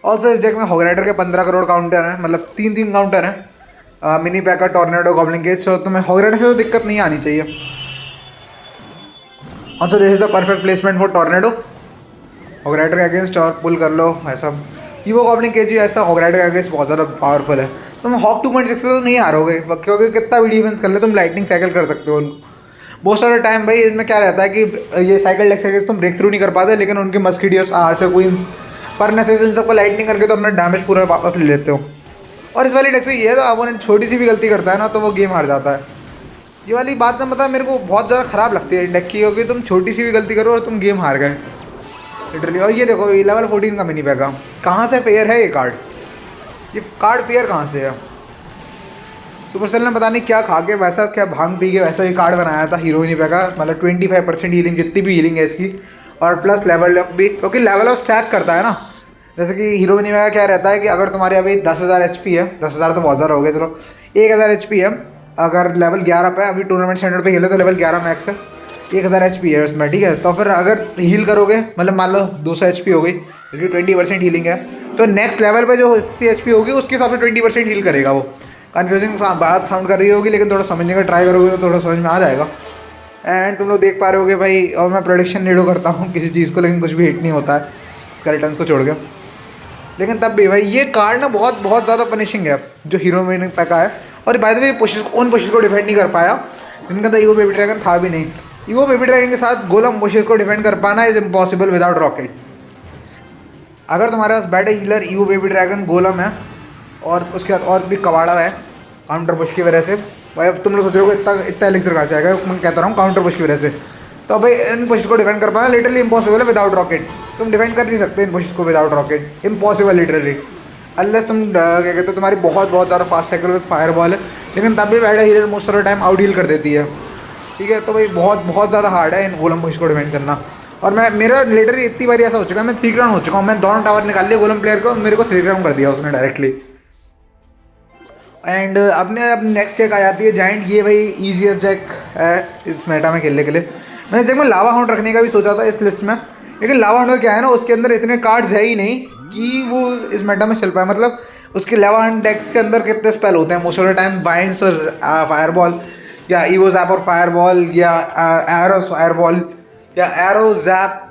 ऑल्सो इस डेक में हॉगराइडर के 15 करोड़ काउंटर हैं, मतलब 3 काउंटर हैं, mini PEKKA, tornado, goblin cage. तो तुम्हें हॉगराइडर से तो दिक्कत नहीं आनी चाहिए। Also this is the perfect placement for tornado. Hog rider के अगेंस्ट और पुल कर लो ऐसा। ईवो गॉब्लिन केज भी ऐसा हॉगराइडर के अगेंस्ट बहुत ज़्यादा पावरफुल है। तुम हॉक 2.6 से तो नहीं हारोगे, क्योंकि कितना भी डिफेंस कर ले तुम लाइटनिंग साइकिल कर सकते हो उनको। बहुत सारे टाइम भाई इसमें क्या रहता है कि ये साइकिल डेक से तुम ब्रेक थ्रू नहीं कर पाते, लेकिन उनके मस्किडियस, आर्चर, क्वींस, फर्नेसेस, इन सबको लाइटनिंग करके तो अपना डैमेज पूरा वापस ले लेते हो। और इस वाली डेक से ये है, तो अपोनेंट छोटी सी भी गलती करता है ना तो वो गेम हार जाता है। ये वाली बात ना मतलब मेरे को बहुत ज़्यादा ख़राब लगती है डेक की, क्योंकि तुम छोटी सी भी गलती करो और तुम गेम हार गए। लिटरली। और ये देखो ये लेवल 14 का मिनी पैक है, कहाँ से फेयर है ये कार्ड? ये कार्ड फेयर कहाँ से है? सुपरसेल ने पता नहीं क्या खा के वैसा, क्या भांग पी के वैसा ये कार्ड बनाया था हीरो मिनी पैक का। मतलब 25% हीलिंग, जितनी भी हीलिंग है इसकी, और प्लस लेवल अप भी, क्योंकि लेवल अप स्टैक करता है ना। जैसे कि हीरो मिनी पैक का क्या रहता है कि अगर तुम्हारे अभी 10,000 HP है, 10,000 तो बहुत ज़्यादा हो गया, चलो 1,000 HP है, अगर लेवल 11 पे अभी टूर्नामेंट स्टैंडर्ड पे खेले तो लेवल 11 मैक्स है, 1,000 HP है उसमें, ठीक है। तो फिर अगर हील करोगे, मतलब मान लो 200 HP हो गई, क्योंकि 20% हीलिंग है, तो नेक्स्ट लेवल पे जो इतनी HP होगी उसके हिसाब से 20% हील करेगा वो। कन्फ्यूजिंग बात साउंड कर रही होगी, लेकिन थोड़ा समझने का ट्राई करोगे तो थोड़ा समझ में आ जाएगा। एंड तुम लोग देख पा रहे होगे भाई, और मैं प्रोडिक्शन नीडो करता हूँ किसी चीज़ को, लेकिन कुछ भी हिट नहीं होता है स्केलेटन्स को छोड़ के। लेकिन तब भी भाई ये कार्ड ना बहुत बहुत ज़्यादा पनिशिंग है जो हीरो मिनी पैक का है। और बाय द वे उन पोशिस को डिफेंड नहीं कर पाया जिनका तो ईवो बेबी ड्रैगन था भी नहीं। ईवो बेबी ड्रैगन के साथ गोलम पोशिस को डिफेंड कर पाना इज इम्पॉसिबल विदाउट रॉकेट। अगर तुम्हारे पास battle healer evo baby dragon golem है और उसके बाद और भी कबाड़ा है काउंटर पुश की वजह से, भाई अब तुम लोग सोच रहे हो इतना इतना एलिक्सर कहाँ से आएगा, मैं कहता रहा हूँ काउंटर पुश की वजह से। तो भाई इन पुश को डिफेंड कर पाना लिटरली इम्पॉसिबल है विदाउट रॉकेट। तुम डिफेंड कर नहीं सकते इन पुश को without rocket, impossible literally. Unless तुम क्या कहते हो तुम्हारी बहुत बहुत ज़्यादा fast cycle with fireball है, लेकिन तब भी battle healer most of the time outheal कर देती है, ठीक है। तो भाई बहुत बहुत ज़्यादा हार्ड है इन गोलम पुश को डिफेंड करना। और मेरा लिटरली इतनी बार ऐसा हो चुका है, मैं 3 राउंड हो चुका हूँ, मैं दोनों टावर निकाल लिया गोलम प्लेयर को, मेरे को 3 राउंड कर दिया उसने डायरेक्टली। एंड अब नेक्स्ट चेक आ जाती है जाइंट। ये भाई ईजीएस्ट जैक है इस मेटा में खेलने के लिए। मैंने इस जैक में लावा हाउंड रखने का भी सोचा था इस लिस्ट में, लेकिन लावा हाउंड में क्या है ना, उसके अंदर इतने कार्ड्स है ही नहीं कि वो इस मेटा में चल पाए। मतलब उसके लावा हाउंड डेक्स के अंदर कितने स्पेल होते हैं most of the time, vines और फायरबॉल, या ईवो जैप और फायरबॉल, या एरो फायरबॉल, या एरो जैप,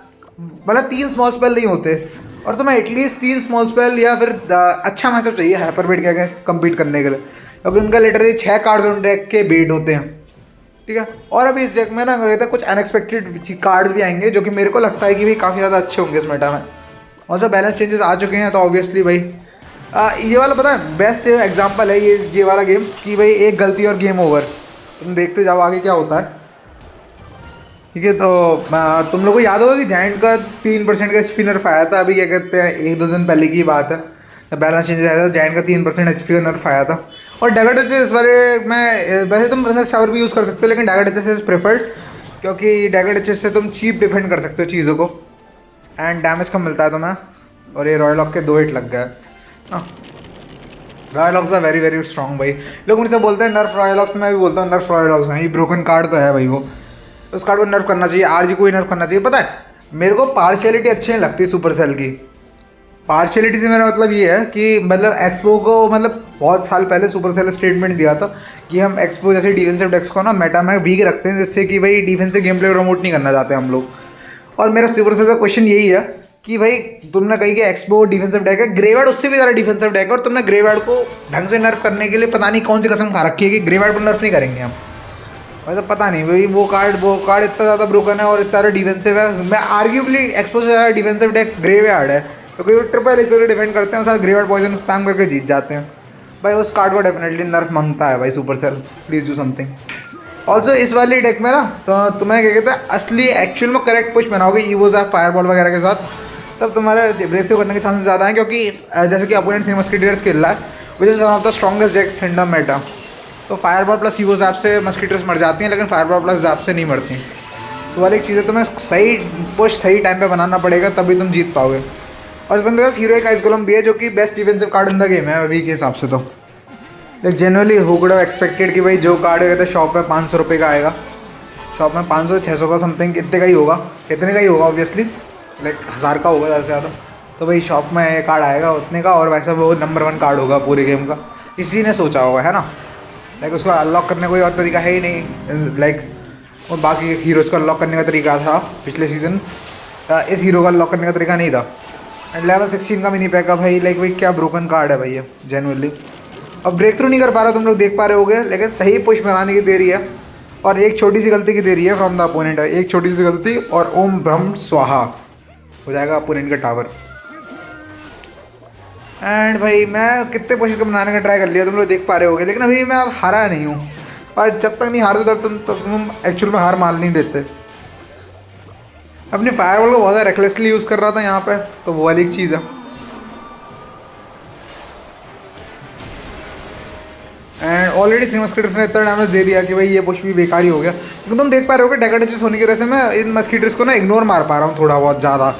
मतलब 3 स्मॉल स्पेल नहीं होते। और तुम्हें एटलीस्ट 3 स्मॉल स्पेल या फिर अच्छा मैचअप चाहिए हाइपरबेट के अगेंस्ट कम्पीट करने के लिए, क्योंकि उनका लिटरली 6 कार्ड्स ऑन डेक के बेट होते हैं, ठीक है। और अभी इस डेक में ना कहते हैं कुछ अनएक्सपेक्टेड कार्ड्स भी आएंगे जो कि मेरे को लगता है कि भाई काफ़ी ज़्यादा अच्छे होंगे इस मेटा में। और जो बैलेंस चेंजेस आ चुके हैं तो ऑब्वियसली भाई ये वाला पता है बेस्ट एग्जाम्पल है ये वाला गेम कि भाई एक गलती और गेम ओवर। तुम देखते जाओ आगे क्या होता है, ठीक है। तो तुम लोग को याद होगा कि जाइंट का 3% का HP नर्फ आया था, अभी क्या कहते हैं 1-2 दिन पहले की बात है, बैलेंस चेंजेस आया था, जाइंट का 3% HP का नर्फ आया था। और डैगर टचेस इस बारे में वैसे तुम प्रिंसेस शावर भी यूज़ कर सकते हो, लेकिन डैगर टचेस इज प्रेफर्ड, क्योंकि डैगर टचेस से तुम चीप डिफेंड कर सकते हो चीज़ों को, एंड डैमेज कम मिलता है तुम्हें। और ये रॉयल लॉक के 2 हिट लग गए। हाँ, royal hogs are very very strong भाई। लोग मुझसे बोलते हैं नर्फ रॉयल लॉक्स, मैं भी बोलता हूँ नर्फ रॉयल लॉक्स हैं, ये ब्रोकन कार्ड तो है भाई, वो उस कार्ड को नर्फ करना चाहिए, RG को ही नर्फ करना चाहिए। पता है मेरे को पार्शियलिटी अच्छी नहीं लगती सुपरसेल की। पार्शियलिटी से मेरा मतलब ये है कि मतलब एक्सपो को, मतलब बहुत साल पहले सुपरसेल स्टेटमेंट दिया था कि हम एक्सपो जैसे डिफेंसिव डेक्स को ना मेटा में वीक रखते हैं, जिससे कि भाई डिफेंसिव गेम प्ले प्रमोट नहीं करना चाहते हम लोग। और मेरा सुपरसेल का क्वेश्चन यही है कि भाई तुमने कही कि एक्सपो डिफेंसिव डेक है, ग्रेवार्ड उससे भी ज़्यादा डिफेंसिव डेक है, और तुमने ग्रेवार्ड को ढंग से नर्फ करने के लिए पता नहीं कौन सी कसम खा रखी है कि ग्रेवार्ड को नर्फ नहीं करेंगे हम। वैसे पता नहीं भाई वो कार्ड इतना ज़्यादा ब्रोकन है और इतना ज़्यादा डिफेंसिव है। मैं आर्ग्यूबली एक्सपो से ज़्यादा डिफेंसिव डेक ग्रेवयार्ड है, क्योंकि वो ट्रिपल इसे डिफेंड करते हैं, सारा ग्रेवयार्ड पॉइजन स्पैम करके जीत जाते हैं। भाई उस कार्ड को डेफिनेटली नर्फ मांगता है भाई Supercell, please do something. Also इस वाली डेक में ना तो तुम्हें क्या कहते हैं असली एक्चुअल में करेक्ट पुश बनाओगे ईवोज आप फायरबॉल वगैरह के साथ, तब तुम्हारे ब्रेक थ्रू करने के चांसेस ज़्यादा हैं, क्योंकि जैसे कि अपोनेंट 3 मस्किटियर्स खेल रहा है which is one of the strongest decks in the meta. तो फायरबॉल प्लस ईवो जैप से मस्किटर्स मर जाती हैं, लेकिन फायरबॉल प्लस जैप से नहीं मरती। तो वाली एक चीज़ है, तुम्हें सही पुश सही टाइम पे बनाना पड़ेगा, तभी तुम जीत पाओगे। और इस बंदे के पास हीरो एक आइस गोलम भी है जो कि best defensive card in the game है अभी के हिसाब से। तो like generally who could have expected कि भाई जो कार्ड कहते हैं शॉप में 500 रुपये का आएगा, शॉप में 500-600 का समथिंग इतने का ही होगा, इतने का ही होगा ऑब्वियसली, लाइक 1000 का होगा ज़्यादा से ज़्यादा। तो भाई शॉप में ये कार्ड आएगा उतने का, और वैसा वो नंबर 1 कार्ड होगा पूरे गेम का, इसी ने सोचा होगा, है ना। लाइक उसको अनलॉक करने कोई और तरीका है ही नहीं, लाइक और बाकी हीरोज़ का अनलॉक करने का तरीका था पिछले सीज़न, इस हीरो का अनलॉक करने का तरीका नहीं था। एंड लेवल 16 का मिनी पैक है भाई, लाइक भाई क्या ब्रोकन कार्ड है भाई ये जेन्युइनली। अब ब्रेक थ्रू नहीं कर पा रहा, तुम लोग देख पा रहे होगे, लेकिन सही पुश बनाने की देरी है, और एक छोटी सी गलती की देरी है फ्रॉम द अपोनेंट है, एक छोटी सी गलती और ओम ब्रह्म स्वाहा हो जाएगा अपोनेंट का टावर। एंड भाई मैं कितने पुश को बनाने का ट्राई कर लिया, तुम लोग देख पा रहे होगे, लेकिन अभी मैं अब हारा नहीं हूँ, और जब तक नहीं हारते तब तुम एक्चुअल में हार मान नहीं देते। अपनी फायरवॉल को बहुत ज़्यादा रेकलेसली यूज़ कर रहा था यहाँ पे, तो वो वाली एक चीज़ है। एंड ऑलरेडी 3 मस्कीटर्स ने इतना डैमेज दे दिया कि भाई ये पुश भी बेकार ही हो गया। लेकिन तुम देख पा रहे हो कि डैगर डचेस होने की वजह से मैं इन मस्कीटर्स को ना इग्नोर मार पा रहा हूँ थोड़ा बहुत ज़्यादा।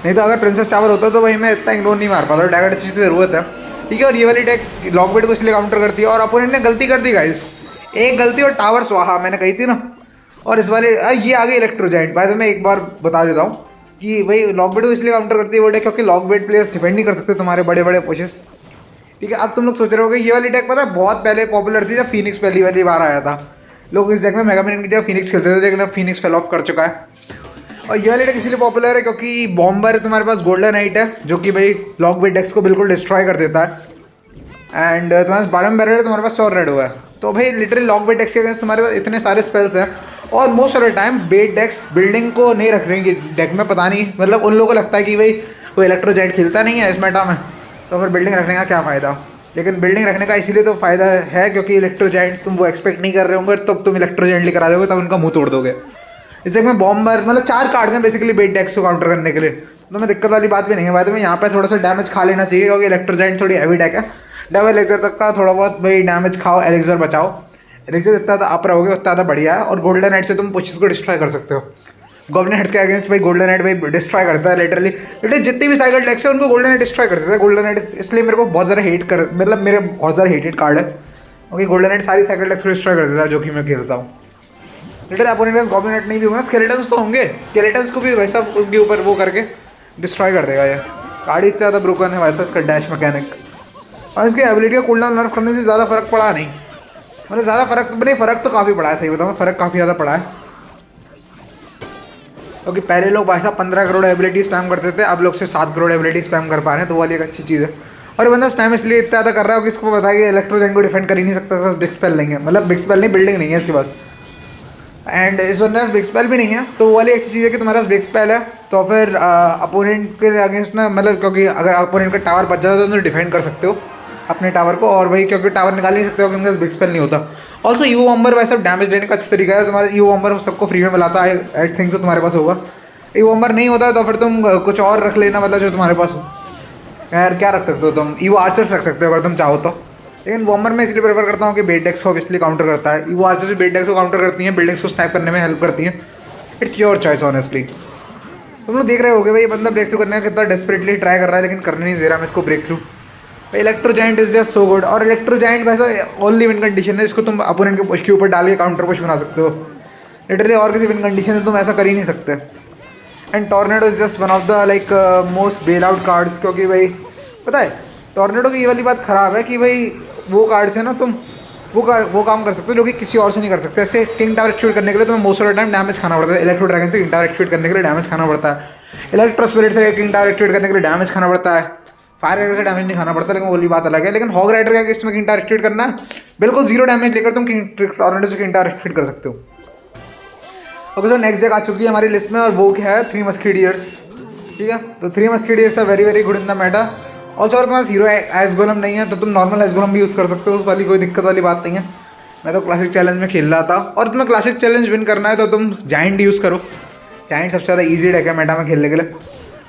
नहीं तो अगर प्रिंसेस टावर होता तो भाई मैं इतना इग्नोर नहीं मार पाता। डैगर डचेस की ज़रूरत है, ठीक है। और ये वाली टैग लॉकबेट को इसलिए काउंटर करती है। और अपोनेंट ने गलती कर दी गाइस, एक गलती और टावर स्वाहा मैंने कही थी ना। और इस वाले ये आ गई इलेक्ट्रो जायंट। भाई तो मैं एक बार बता देता हूँ कि भाई लॉकबेट को इसलिए काउंटर करती है वो टैग क्योंकि लॉकबेट प्लेयर्स डिफेंड नहीं कर सकते तुम्हारे बड़े बड़े पुशेस, ठीक है। अब तुम लोग सोच रहे हो कि ये वाली टैग पता है बहुत पहले पॉपुलर थी, जब फिनिक्स पहली वाली बार आया था। लोग इस डेक में मेगामिन की जगह फिनिक्स खेलते थे, लेकिन अब फिनिक्स फेल ऑफ कर चुका है। और ये वाली टैग इसलिए पॉपुलर है क्योंकि बॉम्बर तुम्हारे पास गोल्डन नाइट है जो कि भाई लॉकबेट डेक्स को बिल्कुल डिस्ट्रॉय कर देता है। एंड तुम्हारे पास बारम बैरर है, तुम्हारे पास सॉर रेड हुआ है। तो भाई लिटरली लॉकबेट डेक्स के अगेंस्ट तुम्हारे पास इतने सारे स्पेल्स हैं। और most of the time bait decks building को नहीं रख रहे हैं डेक में, पता नहीं मतलब उन लोगों को लगता है कि भाई कोई इलेक्ट्रो जायंट खेलता नहीं है इस मेटा में, तो फिर बिल्डिंग रखने का क्या फ़ायदा। लेकिन बिल्डिंग रखने का इसीलिए तो फ़ायदा है क्योंकि इलेक्ट्रो जायंट तुम वो एक्सपेक्ट नहीं कर रहे होंगे, तब तुम इलेक्ट्रो जायंट लेकर आ जाओगे, तब उनका मुंह तोड़ दोगे। इस डेक में बॉम्बर मतलब 4 कार्ड्स हैं बेसिकली बेट डेक्स को काउंटर करने के लिए, तो मैं दिक्कत वाली बात भी नहीं है। भाई तो मैं यहाँ पे थोड़ा सा डैमेज खा लेना चाहिए क्योंकि इलेक्ट्रो जायंट थोड़ी हैवी डेक है। डबल एलेक्जर तक का थोड़ा बहुत भाई डैमेज खाओ, एलेक्जर बचाओ। एलेक्जर जितना अप रहोगे उतना ज़्यादा बढ़िया है। और गोल्डन नाइट से तुम पुशेस को डिस्ट्रॉय कर सकते हो। गोल्डन हेड्स के अगेंस्ट भाई गोल्डन नाइट भाई डिस्ट्रॉय करता है लिटरली जितनी भी साइकिल डेक्स है उनको गोल्डन नाइट डिस्ट्रॉय कर देता है। गोल्डन नाइट इसलिए मेरे को बहुत ज़्यादा हेट कर मतलब मेरे बहुत ज़्यादा हेटेड कार्ड है क्योंकि गोल्डन नाइट सारी साइकिल डेक्स को डिस्ट्रॉय कर देता है जो कि मैं खेलता हूँ। लिटरली अपोनेंट के पास गोल्डन नाइट नहीं भी होगा ना, स्केलेटन्स तो होंगे, स्केलेटन्स को भी वैसा उसके ऊपर वो करके डिस्ट्रॉय कर देगा। ये कार्ड इतना ज़्यादा ब्रोकन है वैसा इसका डैश मैकेनिक। और इसकी एबिलिटी का कूलडाउन नर्फ करने से ज़्यादा फर्क पड़ा नहीं, मतलब ज़्यादा फर्क नहीं, फ़र्क तो काफ़ी पड़ा है, सही बताऊँ फ़र्क काफ़ी ज़्यादा पड़ा है। क्योंकि पहले लोग भाई साहब 15 करोड़ एबिलिटी स्पैम करते थे, अब लोग से 7 करोड़ एबिलिटी स्पैम कर पा रहे हैं, तो वो वाली एक अच्छी चीज़ है। और ये बंदा स्पैम इसलिए इतना ज़्यादा कर रहा है कि इसको पता है कि इलेक्ट्रोजन को डिफेंड कर ही नहीं सकता, बिग स्पेल नहीं है, मतलब बिग स्पेल नहीं बिल्डिंग नहीं है इसके पास। एंड इस बंदे पास बिग स्पेल भी नहीं है, तो वो वाली अच्छी चीज़ है कि तुम्हारे पास बिग स्पेल है तो फिर अपोनेंट के अगेंस्ट ना मतलब क्योंकि अगर अपोनेंट का टावर बच जाता है तो तुम डिफेंड कर सकते हो अपने टावर को। और भाई क्योंकि टावर निकाल नहीं सकते हो क्योंकि बिग स्पेल नहीं होता। ऑल्सो ईवो बॉम्बर वैसे डैमेज देने का अच्छा तरीका है। तुम्हारा ईवो बॉम्बर सबको फ्री में मिलाता है, आई थिंक तो तुम्हारे पास होगा। ईवो बॉम्बर नहीं होता तो फिर तुम कुछ और रख लेना, मतलब जो तुम्हारे पास हो। यार क्या रख सकते हो तुम, ईवो आर्चर्स रख सकते हो अगर तुम चाहो तो। लेकिन बॉम्बर में इसलिए प्रेफर करता हूँ कि बेट डेक्स को ऑब्वियसली काउंटर करता है। ईवो आर्चर्स बेट डेक्स को काउंटर करती हैं, बिल्डिंग्स को स्नैप करने में हेल्प करती हैं। It's your choice honestly. तुम लोग देख रहे होगे भाई ये बंदा ब्रेक थ्रू करने का कितना डेस्परेटली ट्राई कर रहा है, लेकिन करने नहीं दे रहा मैं इसको break through. Electro Giant is just so good. और इलेक्ट्रो जायंट वैसा ओनली विन कंडीशन है, इसको तुम अपोनेंट के पुश के ऊपर डाल के काउंटर पुश बना सकते हो लिटरली, और किसी विन कंडीशन से तुम ऐसा कर ही नहीं सकते। And tornado is just one of the like most bail out cards, क्योंकि भाई पता है टॉर्नेडो की ये वाली बात ख़राब है कि भाई वो कार्ड से ना तुम वो काम कर सकते हो जो कि किसी और से नहीं कर सकते। ऐसे किंग टावर एक्टिवेट करने के लिए तुम्हें most of the time damage खाना पड़ता है, इलेक्ट्रो ड्रैगन से किंग टावर एक्टिवेट करने के लिए डैमेज खाना पड़ता है, इलेक्ट्रो स्पिरिट से किंग टावर एक्टिवेट करने के लिए डैमेज खाना पड़ता है, फायर राइडर से डैमेज नहीं खाना पड़ता, लेकिन वो वाली बात अलग है। लेकिन हॉग राइडर का किस में किंग टावर एक्टिवेट करना है, बिल्कुल 0 डैमेज लेकर तुम टॉर्नेडो से किंग टावर एक्टिवेट कर सकते हो। ओके सर नेक्स्ट जगह आ चुकी है हमारी लिस्ट में और वो क्या है 3 मस्कीडियर्स, ठीक है। तो 3 musketeers are very very good in the meta. Also अगर तुम्हारे हीरो एस गोलम नहीं है तो तुम नॉर्मल एस गोलम भी यूज़ कर सकते हो, उस वाली कोई दिक्कत वाली बात नहीं है। मैं तो क्लासिक चैलेंज में खेल रहा था और तुम्हें क्लासिक चैलेंज विन करना है तो तुम जायंट यूज़ करो। जायंट सबसे ज़्यादा ईजी डेक है मेटा में खेलने के लिए।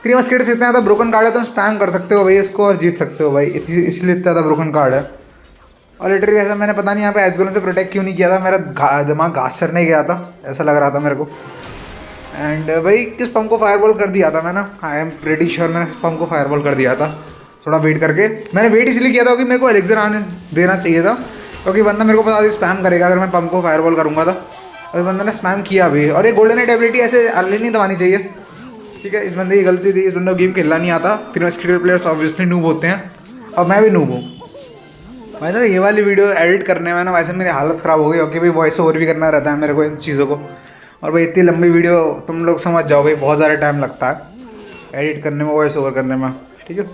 3 मस्कीडियर्स इतना ज़्यादा ब्रोकन कार्ड है तुम स्पैम कर सकते हो भाई इसको और जीत सकते हो भाई, इसलिए इतना ज़्यादा ब्रोकन कार्ड है। और लिटरली ऐसा मैंने पता नहीं यहाँ पे एस गोलम से प्रोटेक्ट क्यों नहीं किया था, मेरा दिमाग घास चरने गया था ऐसा लग रहा था मेरे को। एंड भाई किस पंप को फायरबॉल कर दिया था मैंने, आई एम प्रेटी श्योर मैंने पंप को फायरबॉल कर दिया था थोड़ा वेट करके। मैंने वेट इसलिए किया था कि मेरे को एलेक्जर आने देना चाहिए था क्योंकि बंदा मेरे को पता था स्पैम करेगा अगर मैं पंप को फायरबॉल करूँगा था, और बंदा ने स्पैम किया भी। और ये गोल्डन एबिलिटी ऐसे अर्ली नहीं दबानी चाहिए, ठीक है। इस बंदे की गलती थी, इस बंदे को गेम खेलना नहीं आता। 3 मस्कीडियर प्लेयर्स ऑब्वियसली नूब होते हैं और मैं भी नूब हूँ। मैं तो ये वाली वीडियो एडिट करने में ना वैसे मेरी हालत ख़राब हो गई क्योंकि भाई वॉइस ओवर भी करना रहता है मेरे को इन चीज़ों को, और भाई इतनी लंबी वीडियो तुम लोग समझ जाओ भाई बहुत ज़्यादा टाइम लगता है एडिट करने में, वॉइस ओवर करने में, ठीक है।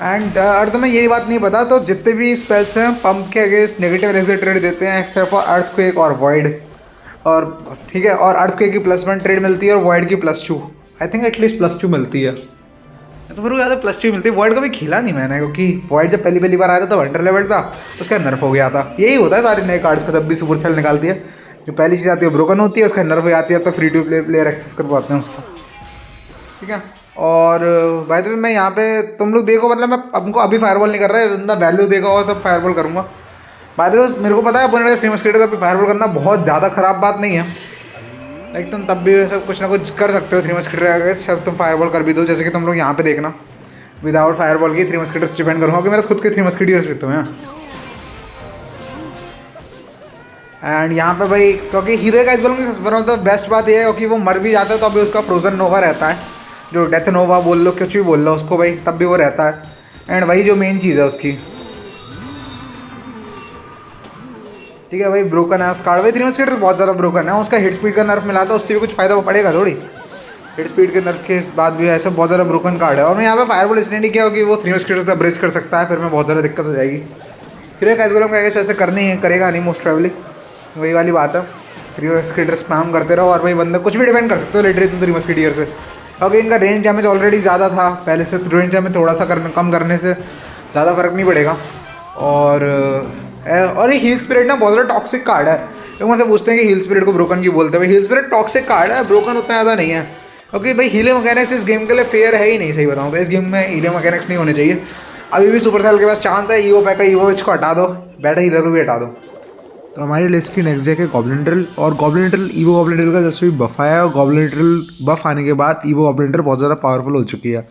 एंड अगर तुम्हें ये बात नहीं पता तो जितने भी स्पेल्स हैं पंप के अगेंस्ट नेगेटिव एलेक्जर ट्रेड देते हैं एक्सेप्ट फॉर अर्थक्वेक और वॉइड, और ठीक है। और अर्थक्वेक की +1 ट्रेड मिलती है और वॉइड की +2, आई थिंक एटलीस्ट +2 मिलती है, तो मेरे को याद है +2 मिलती है। वॉइड का भी खेला नहीं मैंने क्योंकि वॉइड जब पहली बार आया था तो अंडर लेवल था, उसका नर्फ हो गया था। यही होता है सारे नए कार्ड्स का, जब भी सुपर सेल निकालती है जो पहली चीज़ आती है ब्रोकन होती है, उसका नर्फ हो जाती है तो free to play player access कर पाते हैं उसको। ठीक है। और भाई तो मैं यहाँ पे तुम लोग देखो, मतलब मैं हमको अभी फायरबॉल नहीं कर रहा है, बंदा वैल्यू देखा होगा तब फायरबॉल करूँगा। बाय द वे मेरे को पता है अपने स्ट्रीमर्स क्रिएटर पे फायरबॉल करना बहुत ज़्यादा ख़राब बात नहीं है। लाइक तुम तब भी वैसे कुछ ना कुछ कर सकते हो थ्री मस्केटर के, सब तुम फायरबॉल कर भी दो, जैसे कि तुम लोग यहाँ पे देखना विदाउट फायरबॉल की थ्री मस्केटर्स डिपेंड करूँगा कि मेरे खुद के थ्री मस्केटियर्स भी तो हैं। एंड यहाँ पे भाई क्योंकि हीरो का इस वन ऑफ द बेस्ट बात ये है क्योंकि वो मर भी जाता है तो अभी उसका फ्रोजन नोवा रहता है, जो डेथ नोवा बोल लो कुछ भी बोल लो उसको भाई, तब भी वो रहता है। एंड वही जो मेन चीज़ है उसकी, ठीक है भाई। ब्रोकन है स्कार्ड भाई, थ्री मस्केटर बहुत ज़्यादा ब्रोकन है, उसका हिट स्पीड का नर्फ मिला था उससे भी कुछ फ़ायदा पड़ेगा थोड़ी, हिट स्पीड के नर्फ के बाद भी ऐसा बहुत ज़्यादा ब्रोकन कार्ड है। और मैं यहाँ पे फायरबॉल इसलिए नहीं किया कि वो थ्री मस्केटर से ब्रेच कर सकता है, फिर मैं बहुत ज़्यादा दिक्कत हो जाएगी। फिर एक एसगोलम का वैसे करनी है, करेगा नहीं मोस्ट ट्रैवलिंग, वही वाली बात है। थ्री मस्केटर स्पैम करते रहो और भाई बंदा कुछ भी डिफेंड कर सकते हो लिटरली तुम थ्री मस्केटियर से। अभी इनका रेंज डैमेज ऑलरेडी ज़्यादा था पहले से, रेंज डैमेज थोड़ा सा कम करने से ज़्यादा फर्क नहीं पड़ेगा। और ये हील स्पिरिट ना बहुत ज़्यादा टॉक्सिक कार्ड है, लोग मुझसे पूछते हैं कि हील स्पिरिट को ब्रोकन क्यों बोलते हैं। हील स्पिरिट टॉक्सिक कार्ड है, ब्रोकन उतना ज़्यादा नहीं है क्योंकि भाई हीले मैकेनिक्स इस गेम के लिए फेयर है ही नहीं, सही बताऊँ तो इस गेम में हीले मैकेनिक्स नहीं होने चाहिए। अभी भी सुपरसेल के पास चांस है, ईवो पैका ईवो को हटा दो, बेटर हीलर को भी हटा दो। तो हमारी लिस्ट की नेक्स्ट डेक है गॉब्लिन ड्रिल, और goblin drill evo goblin drill का जस्ट भी बफ आया है, और गॉब्लिन ड्रिल बफ आने के बाद ईवो गॉब्लिन ड्रिल बहुत ज़्यादा पावरफुल हो चुकी है।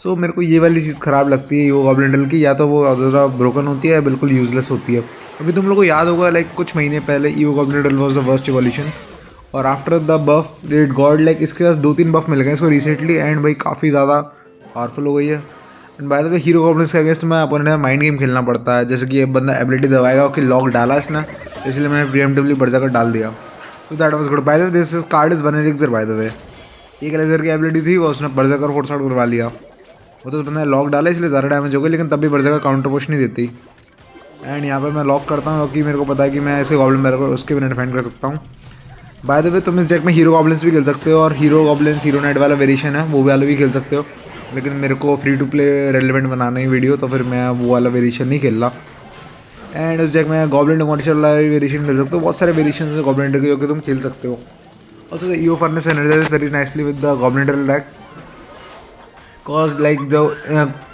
सो मेरे को ये वाली चीज़ ख़राब लगती है ईवो गॉब्लिन ड्रिल की, या तो वो ज़्यादा ब्रोकन होती है या बिल्कुल यूजलेस होती है। अभी तुम लोग को याद होगा लाइक कुछ महीने पहले evo goblin drill was the worst evolution, और after the buff it got like इसके पास 2-3 बफ मिल गए इसको रिसेंटली, एंड भाई काफ़ी ज़्यादा पावरफुल हो गई है। And bye the way hero goblins के अगेंस्ट में अपोनेंट माइंड गेम खेलना पड़ता है, जैसे कि ये बंदा एबिलिटी दबाएगा कि लॉक डाला इसने, इसलिए मैंने प्रीएम्प्टिवली बढ़ जाकर डाल दिया। तो that was good. Bye the way this card is 1 elixir bye the वे, एक एलिक्सर की एबिलिटी थी वो उसने बर्जर फोर्स आउट करवा लिया, वो तो मैंने लॉक डाला इसलिए ज़्यादा डैमेज हो गया, लेकिन तब भी बर्जर काउंटर पुश नहीं देती। एंड यहाँ पर मैं लॉक करता हूँ क्योंकि मेरे को पता है कि मैं इसके गॉब्लिन मेरे को उसके बिना डिफेंड कर सकता हूँ। बाय द वे तुम इस डेक में हीरो गॉब्लिन्स भी खेल सकते हो, और हीरो गॉब्लिन्स हीरो नाइट वाला वेरिएशन है वो वाला भी खेल सकते हो, लेकिन मेरे को फ्री टू प्ले रेलिवेंट बनाना ही वीडियो, तो फिर मैं वो वाला वेरिएशन नहीं खेल रहा। एंड उस डेक में गॉब्लिन डिमोलिशर वाला वेरिएशन खेल सकते हो, बहुत सारे वेरिएशन है गॉब्लिन के जो कि तुम खेल सकते हो। Also evo furnace energize very nicely with the goblin deck, cause like जो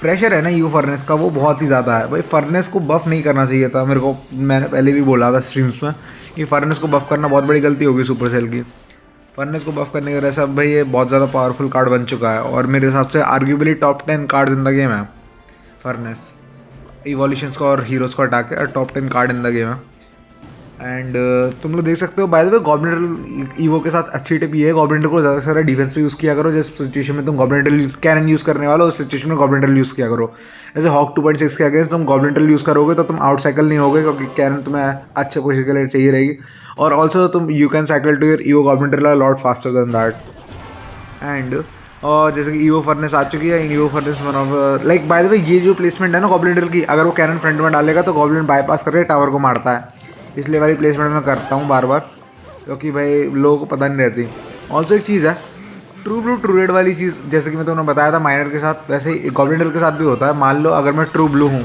प्रेशर है ना ईओ फर्नेस का वो बहुत ही ज़्यादा है। भाई फर्नेस को बफ़ नहीं करना चाहिए था मेरे को, मैंने पहले भी बोला था स्ट्रीम्स में कि फर्नेस को बफ़ करना बहुत बड़ी गलती होगी सुपरसेल की। फर्नेस को बफ़ करने के वजह से अब भाई ये बहुत ज़्यादा पावरफुल कार्ड बन चुका है, और मेरे हिसाब से arguably top 10 card in the game है फर्नेस, इवोल्यूशंस का और हीरोज़ को हटा के top 10 card in the game है। एंड तुम लोग देख सकते हो bye the way goblin evo के साथ अच्छी टिप ये है, गॉब्लिन को ज़्यादा सारा डिफेंस पे यूज़ किया करो, जिस सिचुएशन में तुम गॉब्लिन कैनन यूज़ करने वाले हो उस सिचुएशन में गॉब्लिन यूज़ किया करो। जैसे हॉक 2.6 के अगेंस्ट तुम गॉब्लिन यूज़ करोगे तो तुम आउट साइकिल नहीं होगे क्योंकि कैनन तुम्हें अच्छे पोजिशन के लिए चाहिए रहेगी, और ऑल्सो तुम you can cycle to your evo goblin lot faster than that. And और जैसे कि ईवो फर्नेस आ चुकी है, in evo furnace one of like by the way ये जो प्लेसमेंट है ना गॉब्लिन की, अगर वो कैनन फ्रंट में डालेगा तो गॉब्लिन बाईपास करके टावर को मारता है, इसलिए वाली प्लेसमेंट मैं करता हूँ बार बार क्योंकि भाई लोगों को पता नहीं रहती। ऑल्सो एक चीज़ है ट्रू ब्लू ट्रू रेड वाली चीज़, जैसे कि मैं तुमने बताया था माइनर के साथ, वैसे ही गॉब्लिन के साथ भी होता है। मान लो अगर मैं ट्रू ब्लू हूँ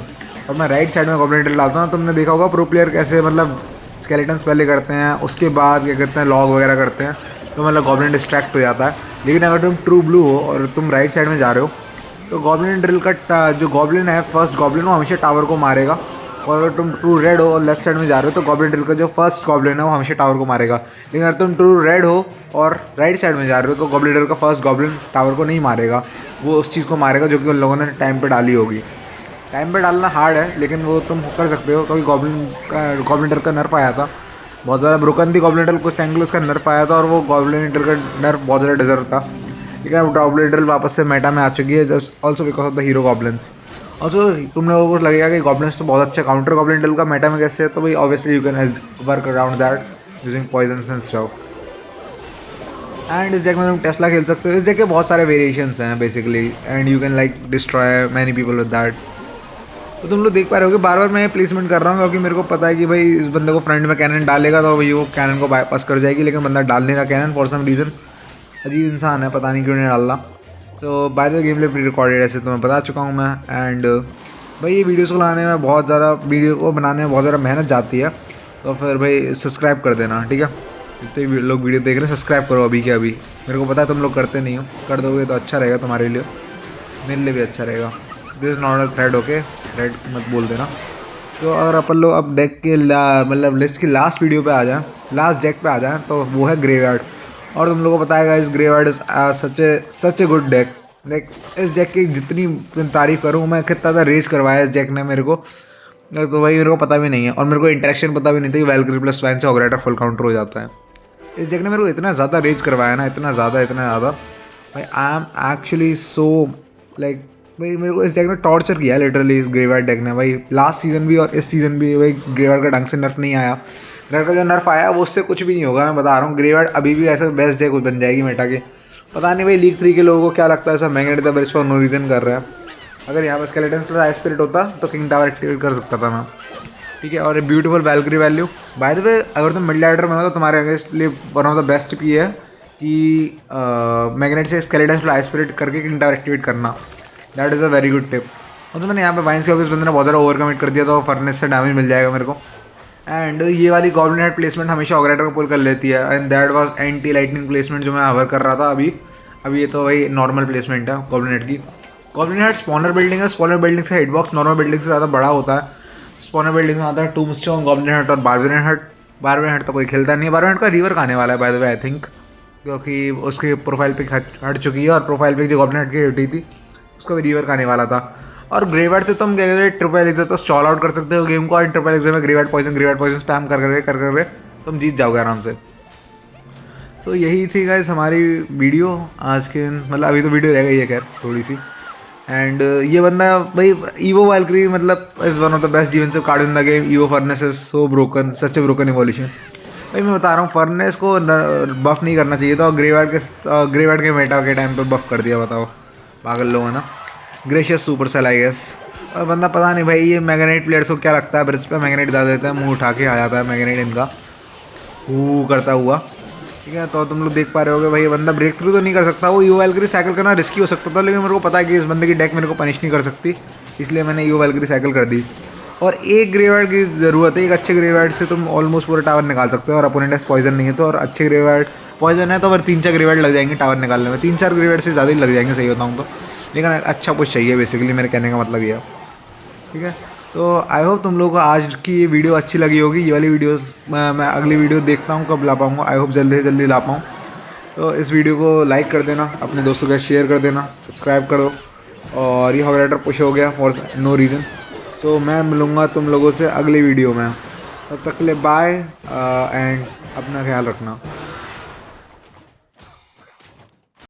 और मैं राइट साइड में गॉब्लिन डालता हूँ, तुमने देखा होगा प्रो प्लेयर कैसे मतलब स्केलेटन्स पहले करते हैं उसके बाद क्या करते हैं लॉग वगैरह करते हैं, तो मतलब गॉब्लिन डिस्ट्रैक्ट हो जाता है। लेकिन अगर तुम ट्रू ब्लू हो और तुम राइट साइड में जा रहे हो तो गॉब्लिन ड्रिल का जो गॉब्लिन है फर्स्ट गॉब्लिन वो हमेशा टावर को मारेगा, और अगर तुम ट्रू रेड हो और लेफ्ट साइड में जा रहे हो तो गॉब्लिन ड्रिल का जो फर्स्ट गॉब्लिन है वो हमेशा टावर को मारेगा। लेकिन अगर तुम ट्रू रेड हो और राइट साइड में जा रहे हो तो गॉब्लिन ड्रिल का फर्स्ट गॉब्लिन टावर को नहीं मारेगा, वो उस चीज़ को मारेगा जो कि उन लोगों ने टाइम पे डाली होगी। टाइम पे डालना हार्ड है लेकिन वो तुम कर सकते हो क्योंकि गॉब्लिन ड्रिल का नर्फ आया था, बहुत ज़्यादा ब्रोकन थी गॉब्लिन ड्रिल, कुछ एंगल उसका नर्फ आया था और वो गॉब्लिन ड्रिल का नर्फ बहुत ज़्यादा डिजर्व था। लेकिन अब गॉब्लिन ड्रिल वापस से मेटा में आ चुकी है just also because of the hero goblins. Also तुम लोगों को लगेगा कि गॉब्लिन्स तो बहुत अच्छा काउंटर गॉब्लिन ड्रिल का मेटा में कैसे है, तो भाई obviously you can work around that using poisons and stuff. And इस डेक में तुम टेस्ला खेल सकते हो, इस डेक के बहुत सारे वेरिएशंस हैं basically, and you can like destroy many people with that. तो तुम लोग देख पा रहे हो कि बार बार मैं प्लेसमेंट कर रहा हूँ क्योंकि मेरे को पता है कि भाई इस बंदे को फ्रंट में कैनन डालेगा तो भाई वो कैनन को बाईपास कर जाएगी, लेकिन बंदा डाल नहीं रहा कैनन फॉर सम रीज़न, अजीब इंसान है पता नहीं क्यों नहीं डाल रहा। तो by the game play pre recorded ऐसे तो मैं बता चुका हूँ मैं। एंड भाई ये वीडियोज़ को लाने में बहुत ज़्यादा वीडियो को बनाने में बहुत ज़्यादा मेहनत जाती है, तो फिर भाई सब्सक्राइब कर देना ठीक है। जितने भी लोग वीडियो देख रहे हैं सब्सक्राइब करो अभी के अभी। मेरे को पता है तुम लोग करते नहीं हो, कर दोगे तो अच्छा रहेगा तुम्हारे लिए, मेरे लिए भी अच्छा रहेगा। This is not a thread, okay, thread मत बोल देना। तो अगर अपन लोग अब डेक के मतलब लिस्ट की लास्ट वीडियो पे आ जाएँ, लास्ट डेक पे आ जाएँ, तो वो है ग्रेवयार्ड। और तुम लोगों को बताएगा इस graveyard is such a good deck. Like इस डेक की जितनी तारीफ़ करूँ मैं, कितना ज़्यादा रेज करवाया इस डेक ने मेरे को, तो वही मेरे को पता भी नहीं है। और मेरे को इंटरेक्शन पता भी नहीं था कि वैल्क्री प्लस स्वाइन से ऑगरेटर फुल काउंटर हो जाता है। इस डेक ने मेरे को इतना ज़्यादा रेज करवाया ना, इतना ज़्यादा भाई I am actually so like, भाई मेरे को इस डेक ने टॉर्चर किया है लिटरली, इस ग्रेवयार्ड डेक ने भाई। लास्ट सीज़न भी और इस सीज़न भी भाई ग्रेवयार्ड का ढंग से नर्फ नहीं आया। ग्रेवयार्ड का जो नर्फ आया वो उससे कुछ भी नहीं होगा, मैं बता रहा हूँ। ग्रेवयार्ड अभी भी ऐसा बेस्ट डेक बन जाएगी मेटा के। पता नहीं भाई लीग 3 के लोगों को क्या लगता है, सब magnet the best for no reason कर रहा है। अगर यहाँ पर स्केलेटन प्लस आइस स्पिरिट होता तो किंग टावर एक्टिवेट कर सकता था मैं, ठीक है। और beautiful Valkyrie value. By the way अगर तुम मिड लैडर में हो तो तुम्हारे अगेंस्ट लिए one of the best tip ये है कि मैग्नेट से स्केलेटन प्लस आइस स्पिरिट करके किंग टावर एक्टिवेट करना, that is a very good tip. और तो मैंने यहाँ पे वाइन्स के ऑफिस बंदे ने बहुत ज़्यादा ओवर कमिट कर दिया, तो फर्नेस से डैमेज मिल जाएगा मेरे को। एंड ये वाली गॉब्लिन हेड प्लेसमेंट हमेशा ऑगरेटर को पुल कर लेती है, and that was anti lightning placement जो मैं हवर कर रहा था अभी ये तो भाई नॉर्मल प्लेसमेंट है गॉब्लिन हेड की। गॉब्लिन हेड स्पॉनर बिल्डिंग है, स्पॉनर बिल्डिंग से हिटबॉक्स नॉर्मल बिल्डिंग से ज़्यादा बड़ा होता है। स्पॉनर बिल्डिंग में आता है टूम्बस्टोन, गॉब्लिन हेड और बारबेरियन हेड। बारबेरियन हेड तो कोई खेलता नहीं है, बारबेरियन हेड का रिवर आने वाला है bye the way I think, क्योंकि उसकी प्रोफाइल पिक हट चुकी है और प्रोफाइल पिक जो गॉब्लिन हेड की हटी थी उसका भी रिवर आने वाला था। और ग्रेवयार्ड से तुम क्या कहते ट्रिपल एग्जर तो स्टॉल आउट कर सकते हो गेम को, और ट्रिपल एग्जर में ग्रेवयार्ड पॉइजन स्पैम कर तुम जीत जाओगे आराम से। सो यही थी गाइस हमारी वीडियो आज के, मतलब अभी तो वीडियो रह गई है खैर थोड़ी सी। एंड ये बंदा भाई ईवो वैल्क्री मतलब is one of the best defensive card in the game. Evo furnace is so broken, such A broken evolution. भाई मैं बता रहा हूँ फर्नेस को बफ नहीं करना चाहिए था, और ग्रेवयार्ड के मेटा के टाइम पे बफ कर दिया, बताओ पागल लोग है ना। Gracious Supercell I guess. और बंदा पता नहीं भाई ये मैग्नेट प्लेयर्स को क्या लगता है, ब्रिज पे मैग्नेट डाल देता है, मुंह उठा के आ जाता है मैग्नेट इनका करता हुआ, ठीक है। तो तुम लोग देख पा रहे होगे भाई ये बंदा ब्रेक थ्रू तो नहीं कर सकता, वो ईवो वैल्क्री साइकिल करना रिस्की हो सकता था, लेकिन मेरे को पता है कि इस बंदे की डेक मेरे को पनिश नहीं कर सकती, इसलिए मैंने ईवो वैल्क्री साइकिल कर दी। और एक ग्रेवयार्ड की ज़रूरत है, एक अच्छे ग्रेवयार्ड से तुम ऑलमोस्ट पूरा टावर निकाल सकते हो, और अपोनेंट पॉइजन नहीं है तो, और अच्छे ग्रेवयार्ड पॉइजन है तो फिर 3-4 ग्रेवयार्ड लग जाएंगे टावर निकालने में, 3-4 ग्रेवयार्ड से ज़्यादा ही लग जाएंगे सही बताऊँ तो, लेकिन अच्छा कुछ चाहिए बेसिकली, मेरे कहने का मतलब ये है, ठीक है। तो आई होप तुम लोगों को आज की ये वीडियो अच्छी लगी होगी। ये वाली वीडियोस मैं अगली वीडियो देखता हूँ कब ला पाऊँगा, आई होप जल्दी से जल्दी ला पाऊँ। तो इस वीडियो को लाइक कर देना, अपने दोस्तों के साथ शेयर कर देना, सब्सक्राइब करो। और ये ऑगरेटर पुश हो गया फॉर नो रीज़न। सो मैं मिलूँगा तुम लोगों से अगली वीडियो में, तब तक के लिए बाय एंड अपना ख्याल रखना।